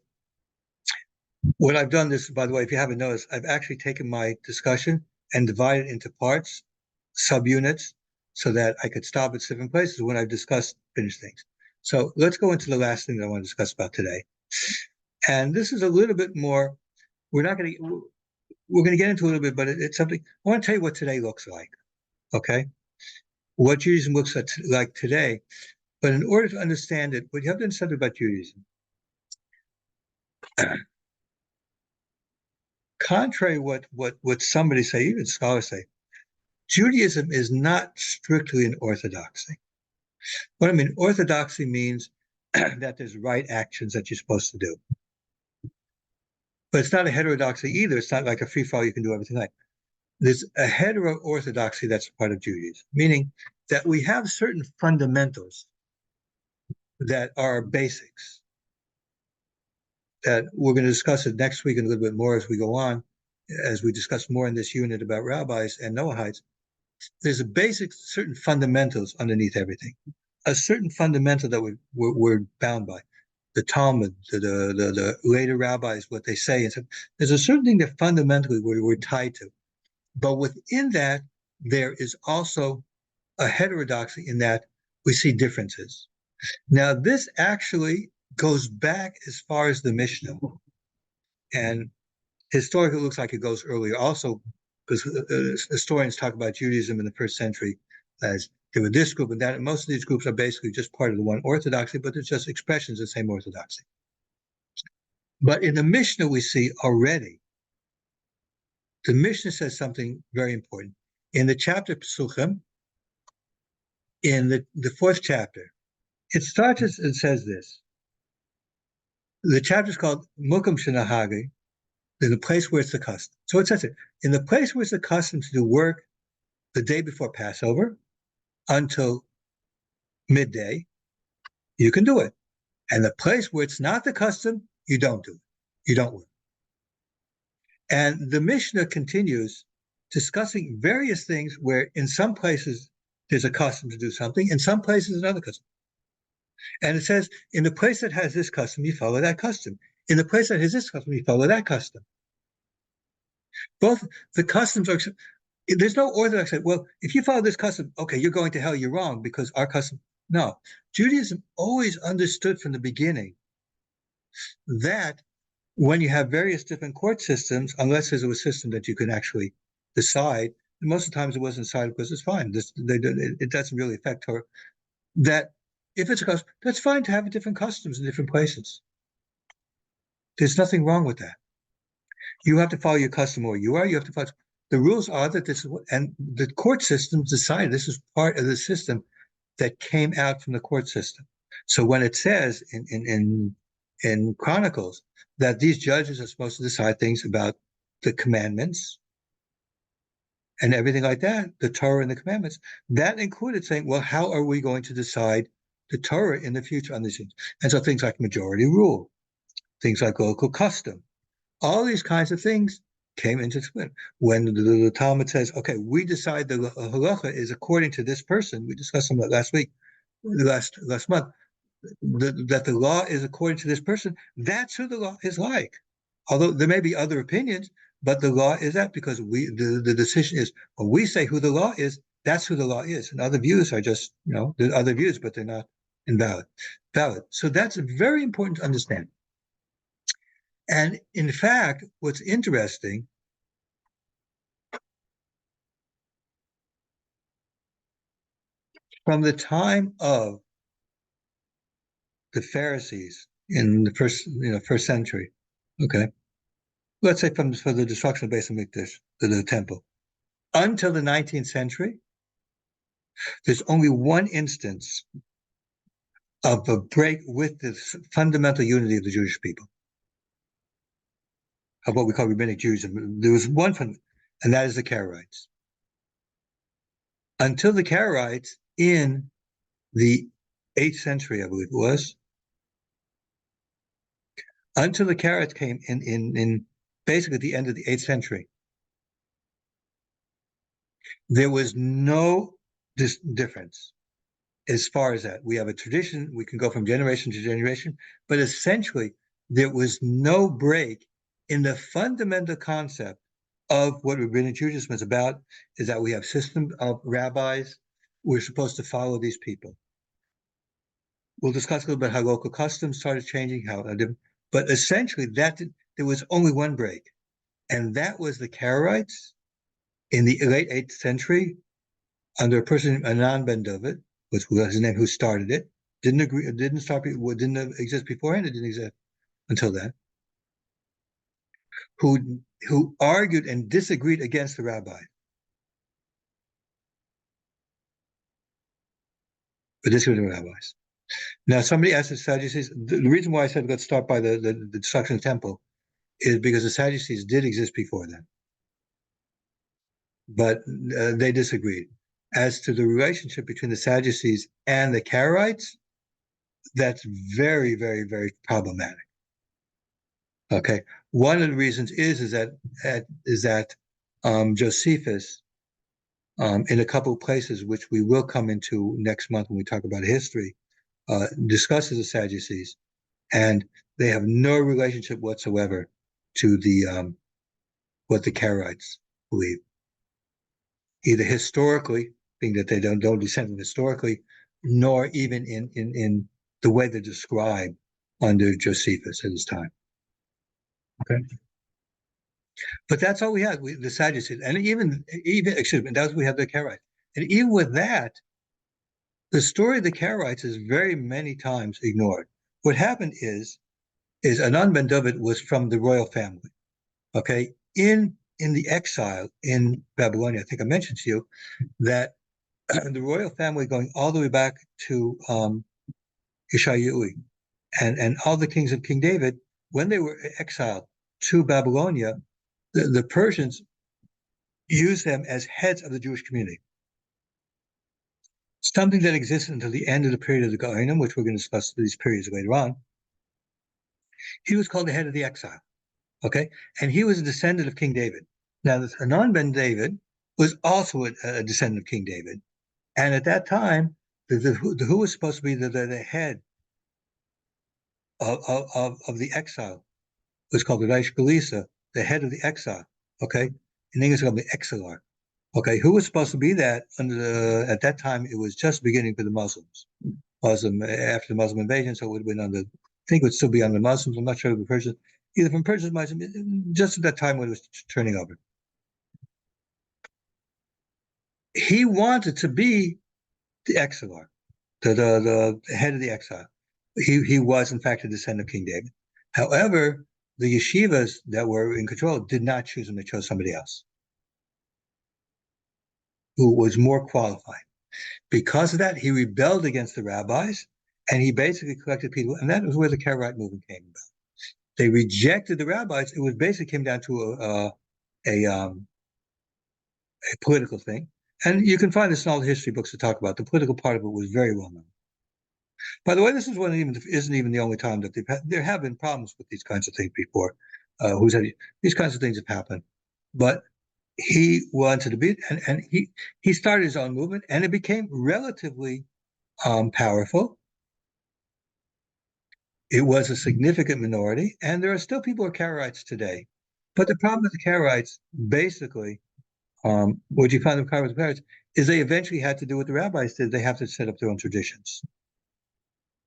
what I've done this, by the way, if you haven't noticed, I've actually taken my discussion and divided it into parts, subunits, so that I could stop at different places when I've discussed finished things. So let's go into the last thing that I want to discuss about today. And this is a little bit more, we're going to get into a little bit, but it's something, I want to tell you what today looks like, okay? What Judaism looks like today. But in order to understand it, what you have to understand about Judaism, contrary what somebody say, even scholars say, Judaism is not strictly an orthodoxy. What I mean, orthodoxy means that there's right actions that you're supposed to do. But it's not a heterodoxy either. It's not like a free fall, you can do everything like. There's a hetero-orthodoxy that's part of Judaism, meaning that we have certain fundamentals that are basics, that we're going to discuss it next week and a little bit more as we go on, as we discuss more in this unit about rabbis and Noahides. There's a basic, certain fundamentals underneath everything, a certain fundamental that we're bound by. The Talmud, the later rabbis, what they say. And so there's a certain thing that fundamentally we're tied to. But within that, there is also a heterodoxy in that we see differences. Now, this actually goes back as far as the Mishnah. And historically, it looks like it goes earlier also, because historians talk about Judaism in the first century as there were this group and that. And most of these groups are basically just part of the one orthodoxy, but it's just expressions of the same orthodoxy. But in the Mishnah, we see already, the Mishnah says something very important. In the chapter Pesuchim, in the fourth chapter, it starts and says this. The chapter is called Mukum Shenahagi, in the place where it's the custom. So it says it, in the place where it's the custom to do work the day before Passover until midday, you can do it. And the place where it's not the custom, you don't do it. You don't work. And the Mishnah continues discussing various things where in some places there's a custom to do something, in some places another custom. And it says, in the place that has this custom, you follow that custom. In the place that has this custom, you follow that custom. Both the customs are, there's no orthodox say, well, if you follow this custom, okay, you're going to hell, you're wrong because our custom. No, Judaism always understood from the beginning that when you have various different court systems, unless there's a system that you can actually decide, and most of the times it wasn't decided because it's fine. It doesn't really affect her. That if it's a custom, that's fine to have different customs in different places. There's nothing wrong with that. You have to follow your custom where you are. You have to follow. The rules are that this is what, and the court systems decided this is part of the system that came out from the court system. So when it says in Chronicles that these judges are supposed to decide things about the commandments and everything like that, the Torah and the commandments, that included saying, well, how are we going to decide the Torah in the future on these things? And so things like majority rule, things like local custom, all these kinds of things came into split. When the Talmud says, okay, we decide the halacha is according to this person, we discussed some of that last week, last month, that the law is according to this person, that's who the law is like. Although there may be other opinions, but the law is that because the decision is, when we say who the law is, that's who the law is. And other views are just, they're other views, but they're not invalid. So that's very important to understand. And in fact, what's interesting, from the time of the Pharisees in the first century, okay, let's say for the destruction of Beis Hamikdash, the temple, until the 19th century, there's only one instance of a break with the fundamental unity of the Jewish people, of what we call rabbinic Judaism. There was one fund, and that is the Karaites. Until the Karaites in the 8th century, I believe it was, until the Karaites came in basically at the end of the 8th century, there was no difference as far as that. We have a tradition, we can go from generation to generation, but essentially there was no break in the fundamental concept of what rabbinic Judaism is about, is that we have system of rabbis. We're supposed to follow these people. We'll discuss a little bit how local customs started changing, but essentially there was only one break, and that was the Karaites in the late 8th century under a person, Anan ben David, which was his name, who started it. Didn't exist beforehand. It didn't exist until then. Who argued and disagreed against the rabbi, but disagreed with the rabbis. Now, somebody asked the Sadducees. The reason why I said let's start by the destruction of the temple is because the Sadducees did exist before then, but they disagreed. As to the relationship between the Sadducees and the Karaites, that's very, very, very problematic. Okay, one of the reasons is that Josephus, in a couple of places, which we will come into next month when we talk about history, discusses the Sadducees, and they have no relationship whatsoever to the what the Karaites believe, either historically, being that they don't descend from historically, nor even in the way they're described under Josephus at his time. Okay, but that's all we had. The Sadducees, and even excuse me, that's what we had the Karaites, and even with that, the story of the Karaites is very many times ignored. What happened is Anan ben David was from the royal family. Okay, in the exile in Babylonia, I think I mentioned to you that the royal family, going all the way back to Yeshayui and all the kings of King David, when they were exiled to Babylonia, the Persians used them as heads of the Jewish community. Something that existed until the end of the period of the Gaonim, which we're going to discuss these periods later on. He was called the head of the exile. Okay, and he was a descendant of King David. Now, this Anan ben David was also a descendant of King David, and at that time, who was supposed to be the head of the exile was called the Reish Galisa, the head of the exile. Okay, in English, it's called the exilar. Okay, who was supposed to be that at that time? It was just beginning for the Muslims. After the Muslim invasion, so it would have been I think it would still be on the Muslims. I'm not sure of the Persians, either from Persians, Muslims, just at that time when it was turning over. He wanted to be the exilar, the head of the exile. He was, in fact, a descendant of King David. However, the yeshivas that were in control did not choose him. They chose somebody else who was more qualified. Because of that, he rebelled against the rabbis, and he basically collected people, and that was where the Karaite movement came about. They rejected the rabbis. It was basically came down to a political thing, and you can find this in all the history books to talk about. The political part of it was very well known. By the way, this is isn't even the only time that there have been problems with these kinds of things before. These kinds of things have happened, but he wanted to be, and he started his own movement, and it became relatively powerful. It was a significant minority, and there are still people who are Karaites today. But the problem with the Karaites, basically, what you find with Karaites is they eventually had to do what the rabbis did. They have to set up their own traditions.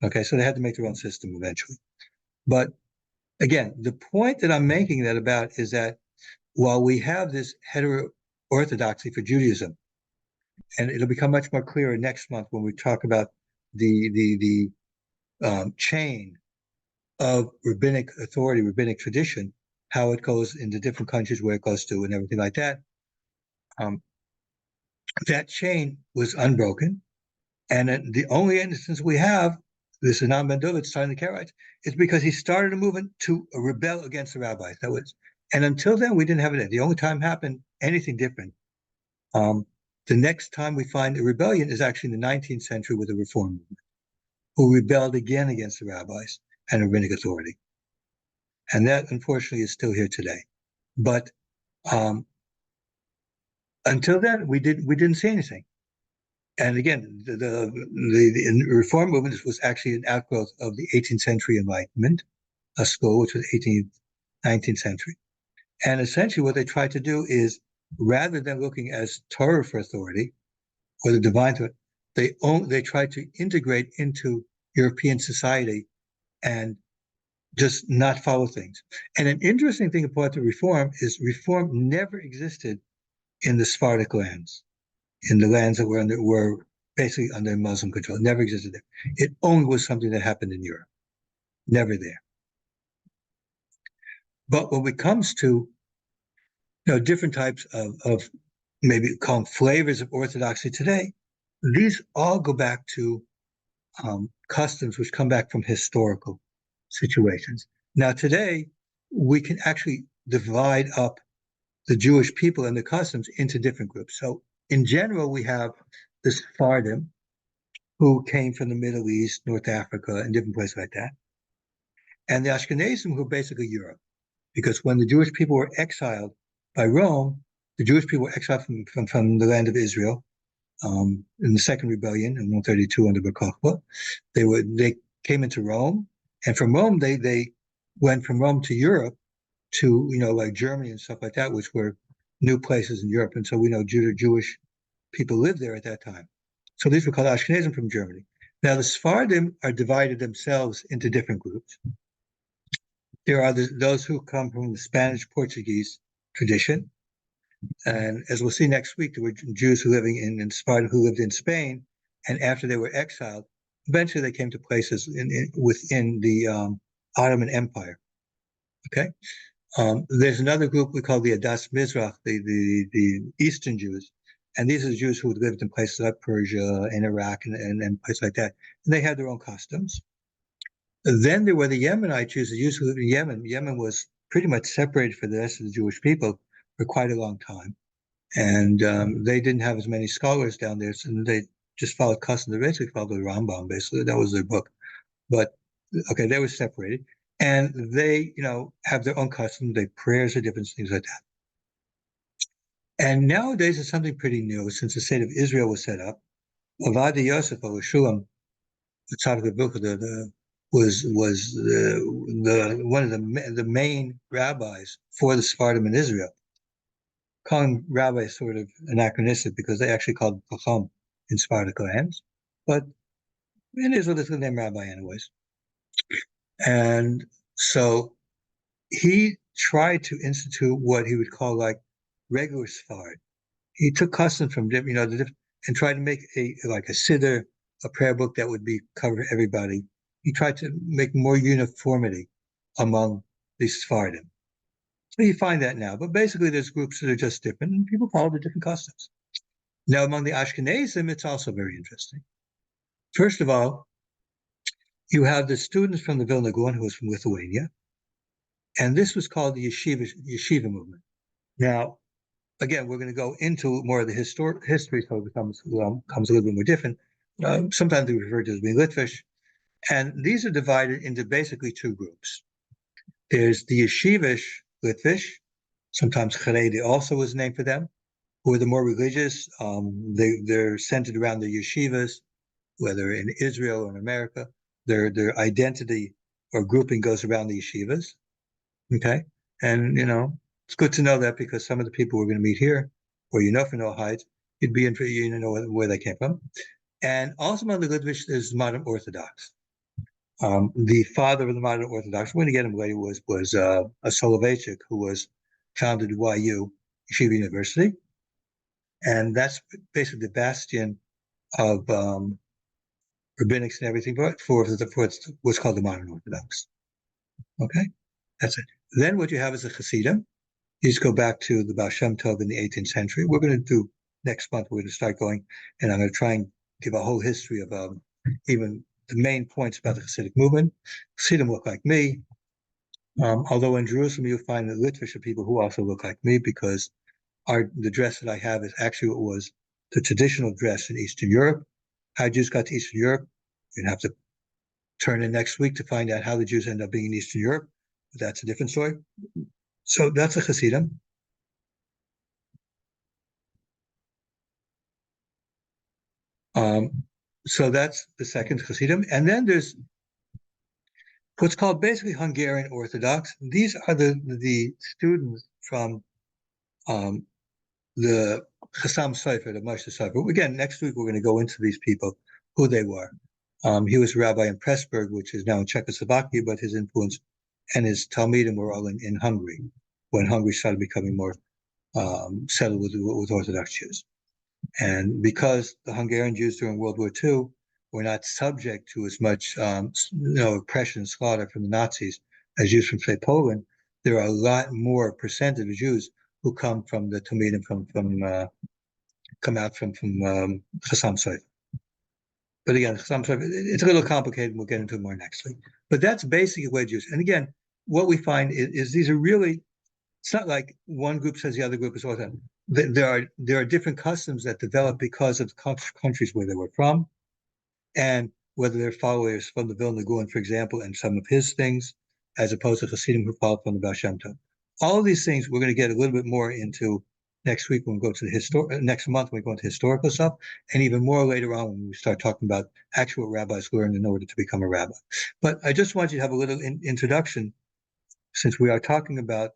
Okay, so they had to make their own system eventually. But again, the point that I'm making that about is that while we have this hetero-orthodoxy for Judaism, and it'll become much more clearer next month when we talk about the chain of rabbinic authority, rabbinic tradition, how it goes into different countries, where it goes to, and everything like that. That chain was unbroken, and the only instance we have this is Ben David starting the Karaites, it's because he started a movement to rebel against the rabbis. That was, and until then we didn't have it. The only time happened anything different. The next time we find a rebellion is actually in the 19th century with the Reform movement, who rebelled again against the rabbis and rabbinic authority. And that, unfortunately, is still here today. But until then, we didn't see anything. And again, the Reform movement was actually an outgrowth of the 18th century Enlightenment, a school which was 18th, 19th century. And essentially what they tried to do is, rather than looking as Torah for authority, or the divine authority, they tried to integrate into European society and just not follow things. And an interesting thing about the Reform is Reform never existed in the Sephardic lands, in the lands that were basically under Muslim control. It never existed there. It only was something that happened in Europe, never there. But when it comes to different types of maybe call them flavors of orthodoxy today, these all go back to customs which come back from historical situations. Now today, we can actually divide up the Jewish people and the customs into different groups. So in general, we have the Sephardim, who came from the Middle East, North Africa, and different places like that. And the Ashkenazim, who are basically Europe. Because when the Jewish people were exiled by Rome, the Jewish people were exiled from the land of Israel in the Second Rebellion in 132 under Bar Kokhba. They came into Rome, and from Rome they went from Rome to Europe, to like Germany and stuff like that, which were new places in Europe. And so we know Jewish people lived there at that time. So these were called Ashkenazim from Germany. Now the Sephardim are divided themselves into different groups. There are those who come from the Spanish-Portuguese tradition. And as we'll see next week, there were Jews living in Sephardim who lived in Spain. And after they were exiled, eventually they came to places within the Ottoman Empire. Okay. There's another group we call the Adas Mizrach, the Eastern Jews. And these are the Jews who lived in places like Persia and Iraq and places like that. And they had their own customs. Then there were the Yemenite Jews, the Jews who lived in Yemen. Yemen was pretty much separated from the rest of the Jewish people for quite a long time. And they didn't have as many scholars down there, so they just followed customs. They basically followed the Rambam, basically. That was their book. But, okay, they were separated. And they, have their own customs, their prayers are different, things like that. And nowadays it's something pretty new since the state of Israel was set up. Avodah Yosef or Shulam, the Tzaddik Abuka, was one of the main rabbis for the Sephardim in Israel. Calling rabbis sort of anachronistic because they actually called Chacham in Sephardic lands, but in Israel it's the name rabbi anyways. And so he tried to institute what he would call like regular Sephard. He took customs from different, and tried to make a siddur, a prayer book that would be cover everybody. He tried to make more uniformity among the Sephardim. So you find that now, but basically there's groups that are just different, and people follow the different customs. Now among the Ashkenazim, it's also very interesting. First of all, you have the students from the Vilna Gaon, who was from Lithuania, and this was called the yeshiva movement. Now, again, we're going to go into more of the history, so it becomes a little bit more different. Sometimes they refer to as being Litvish, and these are divided into basically two groups. There's the yeshivish Litvish, sometimes Haredi also was named for them, who are the more religious. They're centered around the yeshivas, whether in Israel or in America. Their identity or grouping goes around the yeshivas. Okay, and it's good to know that because some of the people we're going to meet here, or from Noahides, you'd be interested, where they came from. And also among the Litvish, there's modern Orthodox. The father of the modern Orthodox, we're going to get him later, was a Soloveitchik, who was founded YU, Yeshiva University. And that's basically the bastion of rabbinics and everything, but for what's called the modern Orthodox. Okay, that's it. Then what you have is a Hasidim. You just go back to the Baal Shem Tov in the 18th century. We're going to do next month. We're going to start going, and I'm going to try and give a whole history of even the main points about the Hasidic movement. Hasidim look like me, although in Jerusalem you'll find that Litvish are people who also look like me because the dress that I have is actually what was the traditional dress in Eastern Europe. How Jews got to Eastern Europe, you'd have to turn in next week to find out how the Jews end up being in Eastern Europe, but that's a different story. So that's a Hasidim. So that's the second Hasidim. And then there's what's called basically Hungarian Orthodox. These are the students from the Chassam Sofer, the Moshe Sofer. Again, next week we're going to go into these people, who they were. He was a rabbi in Pressburg, which is now in Czechoslovakia, but his influence and his Talmidim were all in Hungary, when Hungary started becoming more settled with Orthodox Jews. And because the Hungarian Jews during World War II were not subject to as much oppression and slaughter from the Nazis as Jews from, say, Poland, there are a lot more percentage of Jews who come from the Talmidim come out from Chassam Sofer. But again, Chassam Sofer, it's a little complicated. We'll get into it more next week. But that's basically what Jews. And again, what we find is these are really. It's not like one group says the other group is all that. There are different customs that develop because of the countries where they were from, and whether they're followers from the Vilna Gaon, for example, and some of his things, as opposed to Hasidim who follow from the Baal Shem Tov. All of these things we're going to get a little bit more into next week when we go to the next month when we go into historical stuff, and even more later on when we start talking about actual rabbis learned in order to become a rabbi. But I just want you to have a little introduction, since we are talking about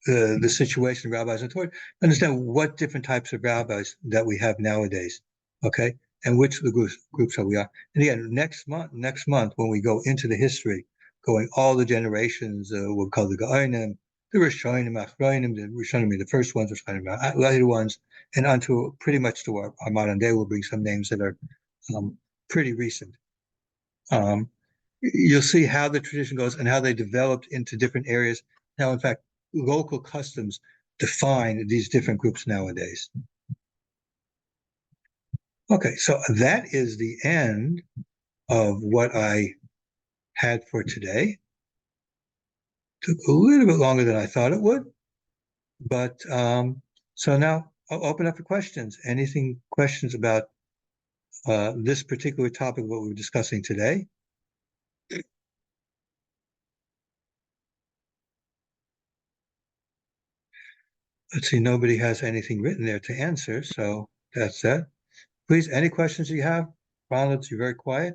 the situation of rabbis and Torah, understand what different types of rabbis that we have nowadays, okay, and which of the groups are we are. And again, next month when we go into the history, going all the generations, we'll call the Gaonim, the Rishonim, Achronim, the Rishonim are the first ones, the Rishonim are later ones, and onto pretty much to our modern day. We'll bring some names that are pretty recent. You'll see how the tradition goes and how they developed into different areas. Now, in fact, local customs define these different groups nowadays. Okay, so that is the end of what I had for today. Took a little bit longer than I thought it would, but so now I'll open up for questions. Questions about this particular topic, what we were discussing today? Let's see, nobody has anything written there to answer, so that's that. Please, any questions you have? Ronald, you're very quiet.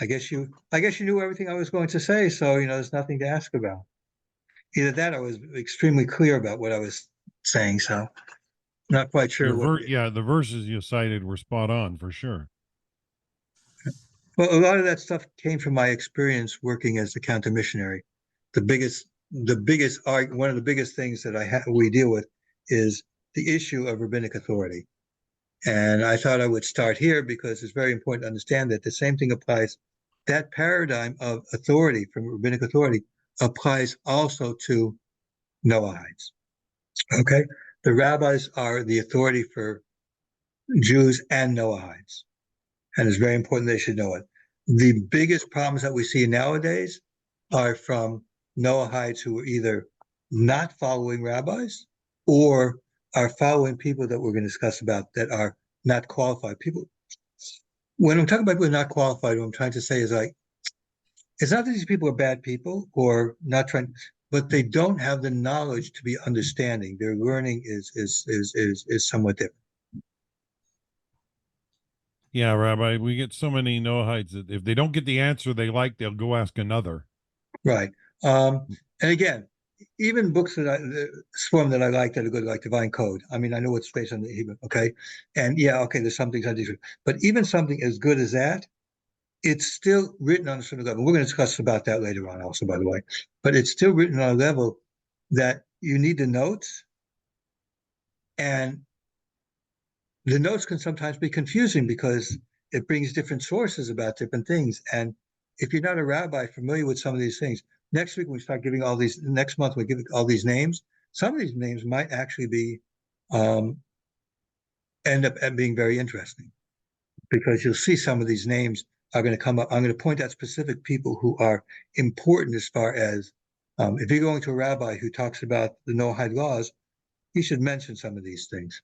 I guess you knew everything I was going to say, so there's nothing to ask about. Either that, I was extremely clear about what I was saying, so not quite sure. The verses you cited were spot on for sure. Well, a lot of that stuff came from my experience working as a counter missionary. One of the biggest things that we deal with is the issue of rabbinic authority. And I thought I would start here because it's very important to understand that the same thing applies. That paradigm of authority, from rabbinic authority, applies also to Noahides. Okay? The rabbis are the authority for Jews and Noahides. And it's very important they should know it. The biggest problems that we see nowadays are from Noahides who are either not following rabbis or are following people that we're going to discuss about that are not qualified people. When I'm talking about people not qualified, what I'm trying to say is it's not that these people are bad people or not trying, but they don't have the knowledge to be understanding. Their learning is somewhat different. Yeah, Rabbi, we get so many Noahides that if they don't get the answer they like, they'll go ask another. Right. And again, even books that I like that are good, like Divine Code. I mean, I know it's based on the Hebrew, okay? And there's some things I disagree. But even something as good as that, it's still written on a certain level. We're going to discuss about that later on also, by the way. But it's still written on a level that you need the notes, and the notes can sometimes be confusing because it brings different sources about different things. And if you're not a rabbi familiar with some of these things, next week we start giving next month we give all these names. Some of these names might actually be end up being very interesting. because you'll see some of these names are going to come up. I'm going to point out specific people who are important as far as if you're going to a rabbi who talks about the Noahide laws, he should mention some of these things.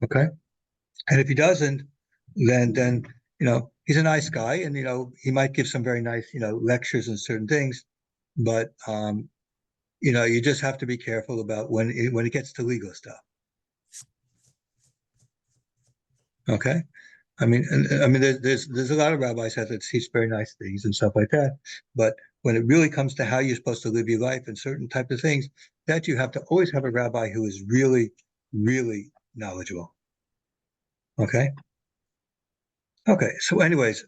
Okay, and if he doesn't, then he's a nice guy, and he might give some very nice lectures and certain things, but you just have to be careful about when it gets to legal stuff. Okay. I mean, there's a lot of rabbis that teach very nice things and stuff like that, but when it really comes to how you're supposed to live your life and certain type of things, that you have to always have a rabbi who is really, really knowledgeable. Okay. Okay. So, anyways,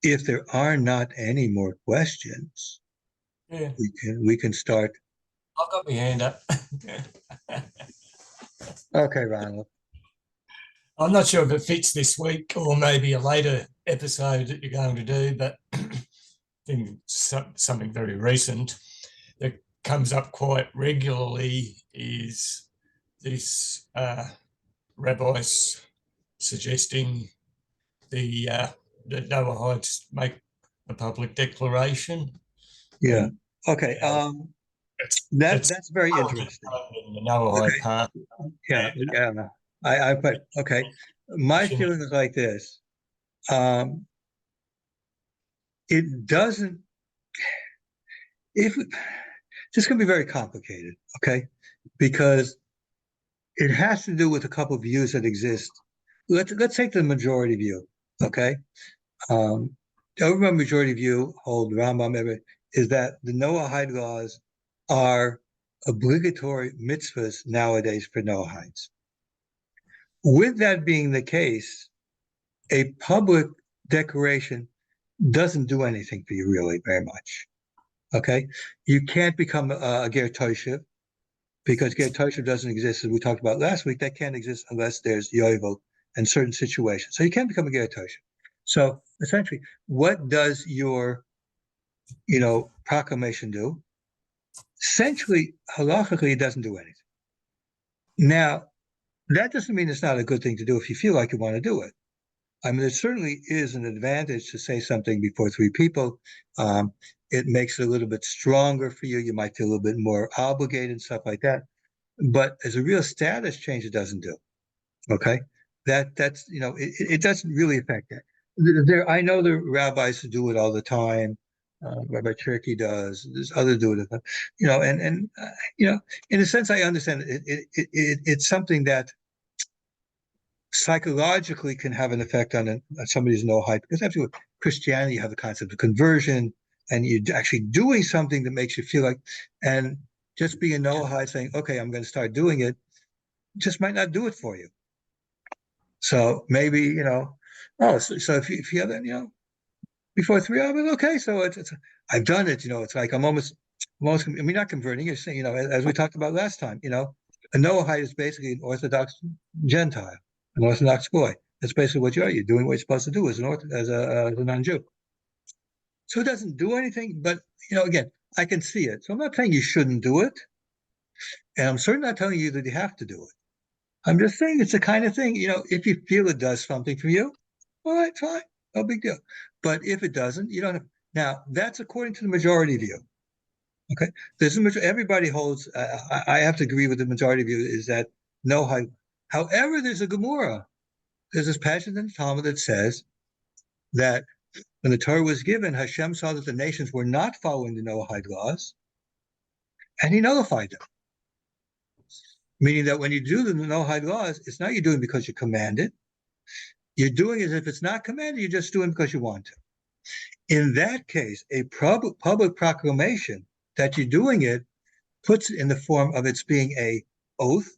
if there are not any more questions, Yeah, we can start. I've got my hand up. Okay, Ronald. I'm not sure if it fits this week or maybe a later episode that you're going to do, but something very recent that comes up quite regularly is this rabbis suggesting the Noahides make a public declaration. Yeah. Okay. That's very interesting. The Noahide Okay. part. Yeah. Yeah. But okay. My feeling is like this. It doesn't. This is going to be very complicated. Okay, because it has to do with a couple of views that exist. Let's take the majority view. Okay. Overall majority view, hold Rambam, is that the Noahide laws are obligatory mitzvahs nowadays for Noahides. With that being the case, a public declaration doesn't do anything for you really very much. Okay, you can't become a ger toshev because ger toshev doesn't exist, as we talked about last week. That can't exist unless there's yovel in certain situations. So you can't become a ger toshev. So essentially, what does your proclamation do? Essentially, halachically, it doesn't do anything. Now, that doesn't mean it's not a good thing to do if you feel like you want to do it. I mean, it certainly is an advantage to say something before three people. It makes it a little bit stronger for you. You might feel a little bit more obligated and stuff like that. But as a real status change, it doesn't do. Okay, that's it doesn't really affect that. I know the rabbis who do it all the time. Rabbi Cherky does. There's others do it. And in a sense, I understand it's something that psychologically can have an effect on somebody's Noahide, because actually with Christianity you have the concept of conversion, and you're actually doing something that makes you feel like, and just being a Noahide saying, okay, I'm going to start doing it, just might not do it for you. So maybe, so if you have that, before three hours, okay, so it's I've done it, it's like I'm almost, we're not converting, you're saying, as we talked about last time, a Noahide is basically an Orthodox Gentile, an Orthodox boy. That's basically what you are. You're doing what you're supposed to do as a non-Jew. So it doesn't do anything, but again, I can see it. So I'm not saying you shouldn't do it, and I'm certainly not telling you that you have to do it. I'm just saying it's the kind of thing, if you feel it does something for you, all right, fine, no big deal. But if it doesn't, you don't have. Now, that's according to the majority view. Okay, everybody holds. I have to agree with the majority view is that no. However, there's a Gemara. There's this passage in the Talmud that says that when the Torah was given, Hashem saw that the nations were not following the Noahide laws, and He nullified them. Meaning that when you do the Noahide laws, it's not you're doing because you're commanded. You're doing it if it's not commanded, you're just doing it because you want to. In that case, a public proclamation that you're doing it puts it in the form of its being a oath.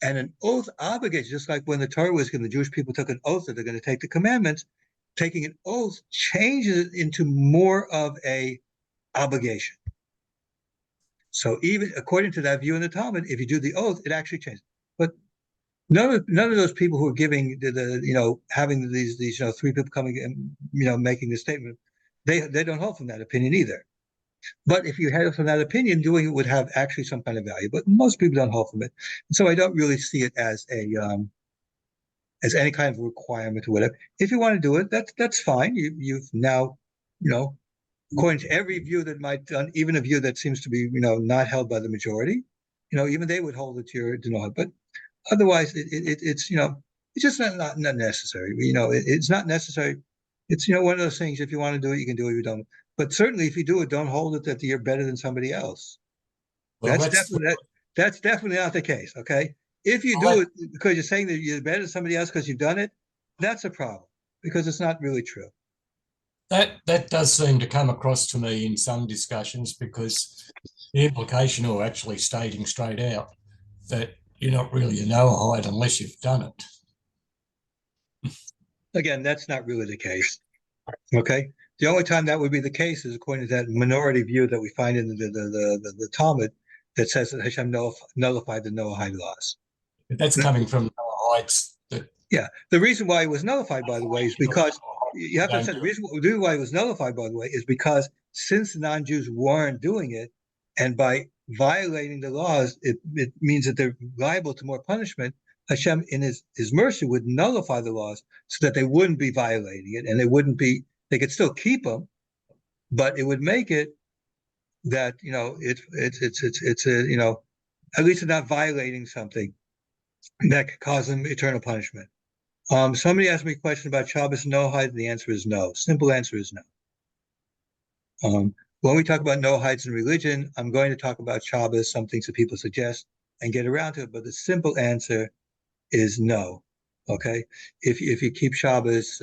And an oath obligates, just like when the Torah was given, the Jewish people took an oath that they're going to take the commandments. Taking an oath changes it into more of a obligation. So even according to that view in the Talmud, if you do the oath, it actually changes. But none of those people who are giving having these three people coming and making the statement, they don't hold from that opinion either. But if you had from that opinion, doing it would have actually some kind of value. But most people don't hold from it, and so I don't really see it as a as any kind of requirement or whatever. If you want to do it, that's fine. You've now, according to every view that might, even a view that seems to be, not held by the majority, even they would hold it to your denial. But otherwise, it's just not necessary. It's not necessary. It's one of those things. If you want to do it, you can do it. If you don't, but certainly if you do it, don't hold it that you're better than somebody else. Well, That's definitely not the case. Okay, if you Well, do it because you're saying that you're better than somebody else because you've done it, that's a problem because it's not really true. that does seem to come across to me in some discussions, because the implication, or actually stating straight out, that you're not really a Noahide unless you've done it. Again, that's not really the case. Okay, the only time that would be the case is according to that minority view that we find in the Talmud that says that Hashem nullified the Noahide laws. But that's coming from Noahides. Yeah, the reason why it was nullified, by the way, is because you have to say the reason why it was nullified, by the way, is because since the non-Jews weren't doing it, and by violating the laws, it means that they're liable to more punishment. Hashem, in his mercy, would nullify the laws so that they wouldn't be violating it, and they could still keep them, but it would make it that it's at least they're not violating something that could cause them eternal punishment. Somebody asked me a question about Shabbos and Noahide, and the answer is no. Simple answer is no. When we talk about Noahides in religion, I'm going to talk about Shabbos, some things that people suggest, and get around to it, but the simple answer is no. Okay? If you keep Shabbos,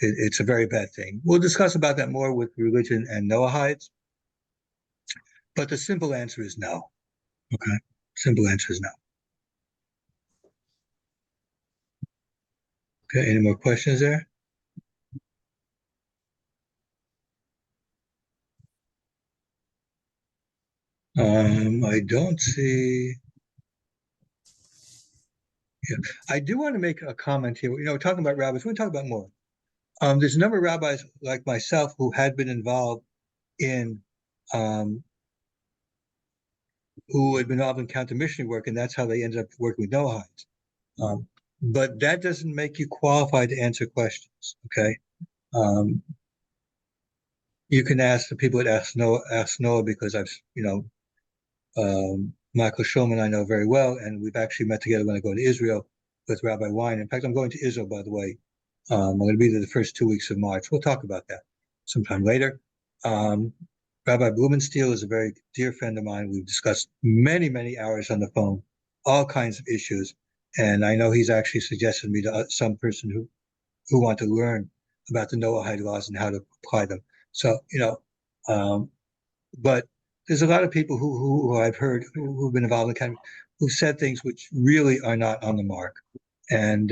it's a very bad thing. We'll discuss about that more with religion and Noahides, but the simple answer is no. Okay? Simple answer is no. Okay, any more questions there? I don't see. Yeah, I do want to make a comment here. We're talking about rabbis. We're going to talk about more. There's a number of rabbis like myself who had been involved in, counter-missionary work, and that's how they ended up working with Noahides. But that doesn't make you qualified to answer questions. Okay. You can ask the people that ask Noah because Michael Shulman I know very well, and we've actually met together when I go to Israel with Rabbi Wein. In fact, I'm going to Israel, by the way. I'm going to be there the first 2 weeks of March. We'll talk about that sometime later. Rabbi Blumenstiel is a very dear friend of mine. We've discussed many, many hours on the phone, all kinds of issues. And I know he's actually suggested me to some person who want to learn about the Noahide laws and how to apply them. So, but there's a lot of people who I've heard who've been involved in the academy who've said things which really are not on the mark. And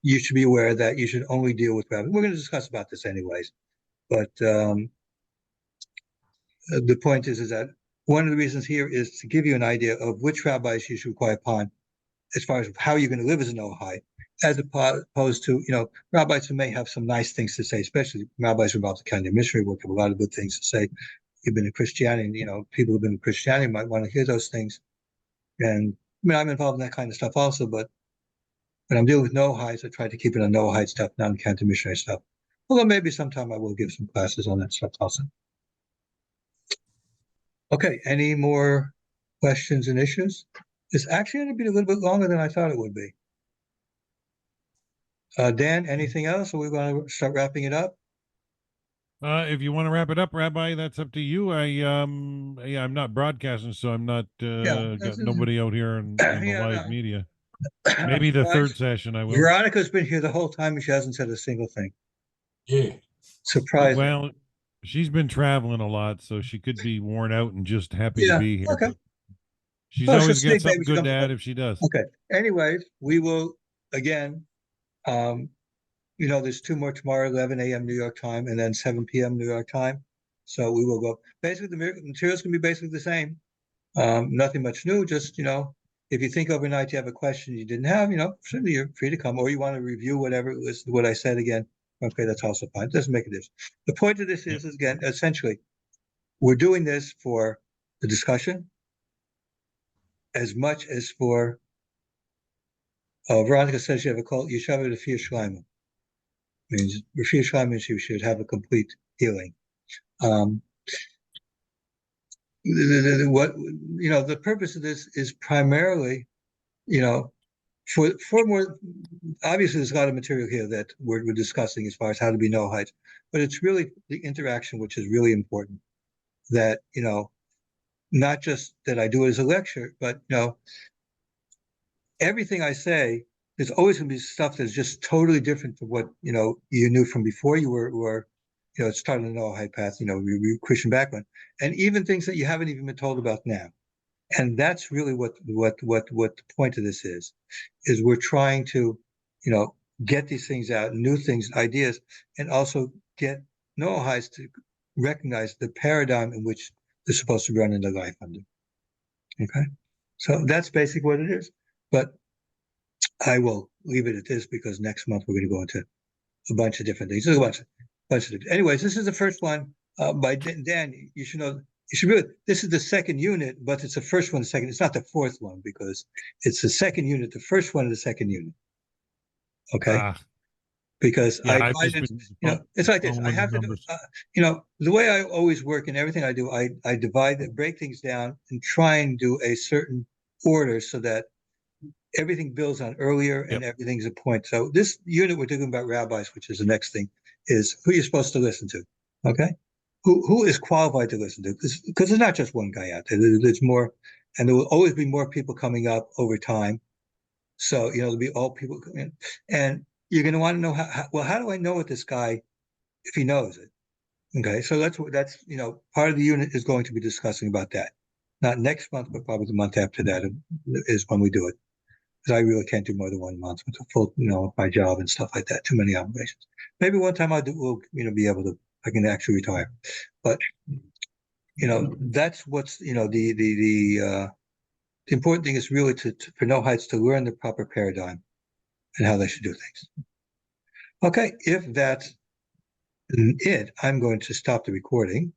you should be aware that you should only deal with rabbis. We're going to discuss about this anyways. But the point is that one of the reasons here is to give you an idea of which rabbis you should rely upon as far as how you're going to live as a Noahide, as opposed to, rabbis who may have some nice things to say, especially rabbis who are involved in kind of missionary work have a lot of good things to say. You've been in Christianity, people who've been in Christianity might want to hear those things. And I'm involved in that kind of stuff also, but when I'm dealing with Noahides, I try to keep it on Noahide stuff, not on counter missionary stuff. Although maybe sometime I will give some classes on that stuff also. Okay, any more questions and issues? It's actually going to be a little bit longer than I thought it would be. Dan, anything else? Or we're going to start wrapping it up? If you want to wrap it up, Rabbi, that's up to you. I'm not broadcasting, so I'm not got nobody out here in the live media. Maybe the third session I will. Veronica's been here the whole time and she hasn't said a single thing. Yeah. Surprising. Well, she's been traveling a lot, so she could be worn out and just happy to be here. Okay. She's always got something good to add if she does. Okay. Anyways, we will again. There's 2 more tomorrow, 11 a.m. New York time, and then 7 p.m. New York time. So we will go. Basically, the materials can be basically the same. Nothing much new. Just if you think overnight you have a question you didn't have, certainly you're free to come, or you want to review whatever it was, what I said again. Okay, that's also fine. It doesn't make a difference. The point of this is again, essentially, we're doing this for the discussion as much as for Veronica says you have a cult. You should have a Refuah Shleima. Means Refuah Shleima means you should have a complete healing. What the purpose of this is primarily, for more. Obviously, there's a lot of material here that we're discussing as far as how to be Noahide, but it's really the interaction which is really important. That not just that I do it as a lecture, but everything I say, there's always going to be stuff that's just totally different from what you knew from before you were starting the Noahide path, Christian background, and even things that you haven't even been told about now. And that's really what the point of this is we're trying to, get these things out, new things, ideas, and also get Noahides to recognize the paradigm in which they're supposed to run in their life under. Okay, so that's basically what it is. But I will leave it at this because next month we're going to go into a bunch of different things. There's a bunch of different. Anyways, this is the first one by Dan. You should know. You should really. This is the second unit, but it's the first one. The second. It's not the fourth one because it's the second unit. The first one of the second unit. Okay. Because I divided. It's like this. I have to do. The way I always work in everything I do, I divide and break things down and try and do a certain order so that everything builds on earlier and everything's a point. So this unit we're talking about rabbis, which is the next thing, is who you're supposed to listen to. Okay, who is qualified to listen to? Because there's not just one guy out there. There's more, and there will always be more people coming up over time. So there'll be all people coming in, and you're going to want to know how do I know what this guy if he knows it? Okay, so that's part of the unit is going to be discussing about that. Not next month, but probably the month after that is when we do it. Because I really can't do more than 1 month with a full, my job and stuff like that. Too many obligations. Maybe one time we'll be able to. I can actually retire, but that's what's the important thing is really for Noahides to learn the proper paradigm and how they should do things. Okay, if that's it, I'm going to stop the recording.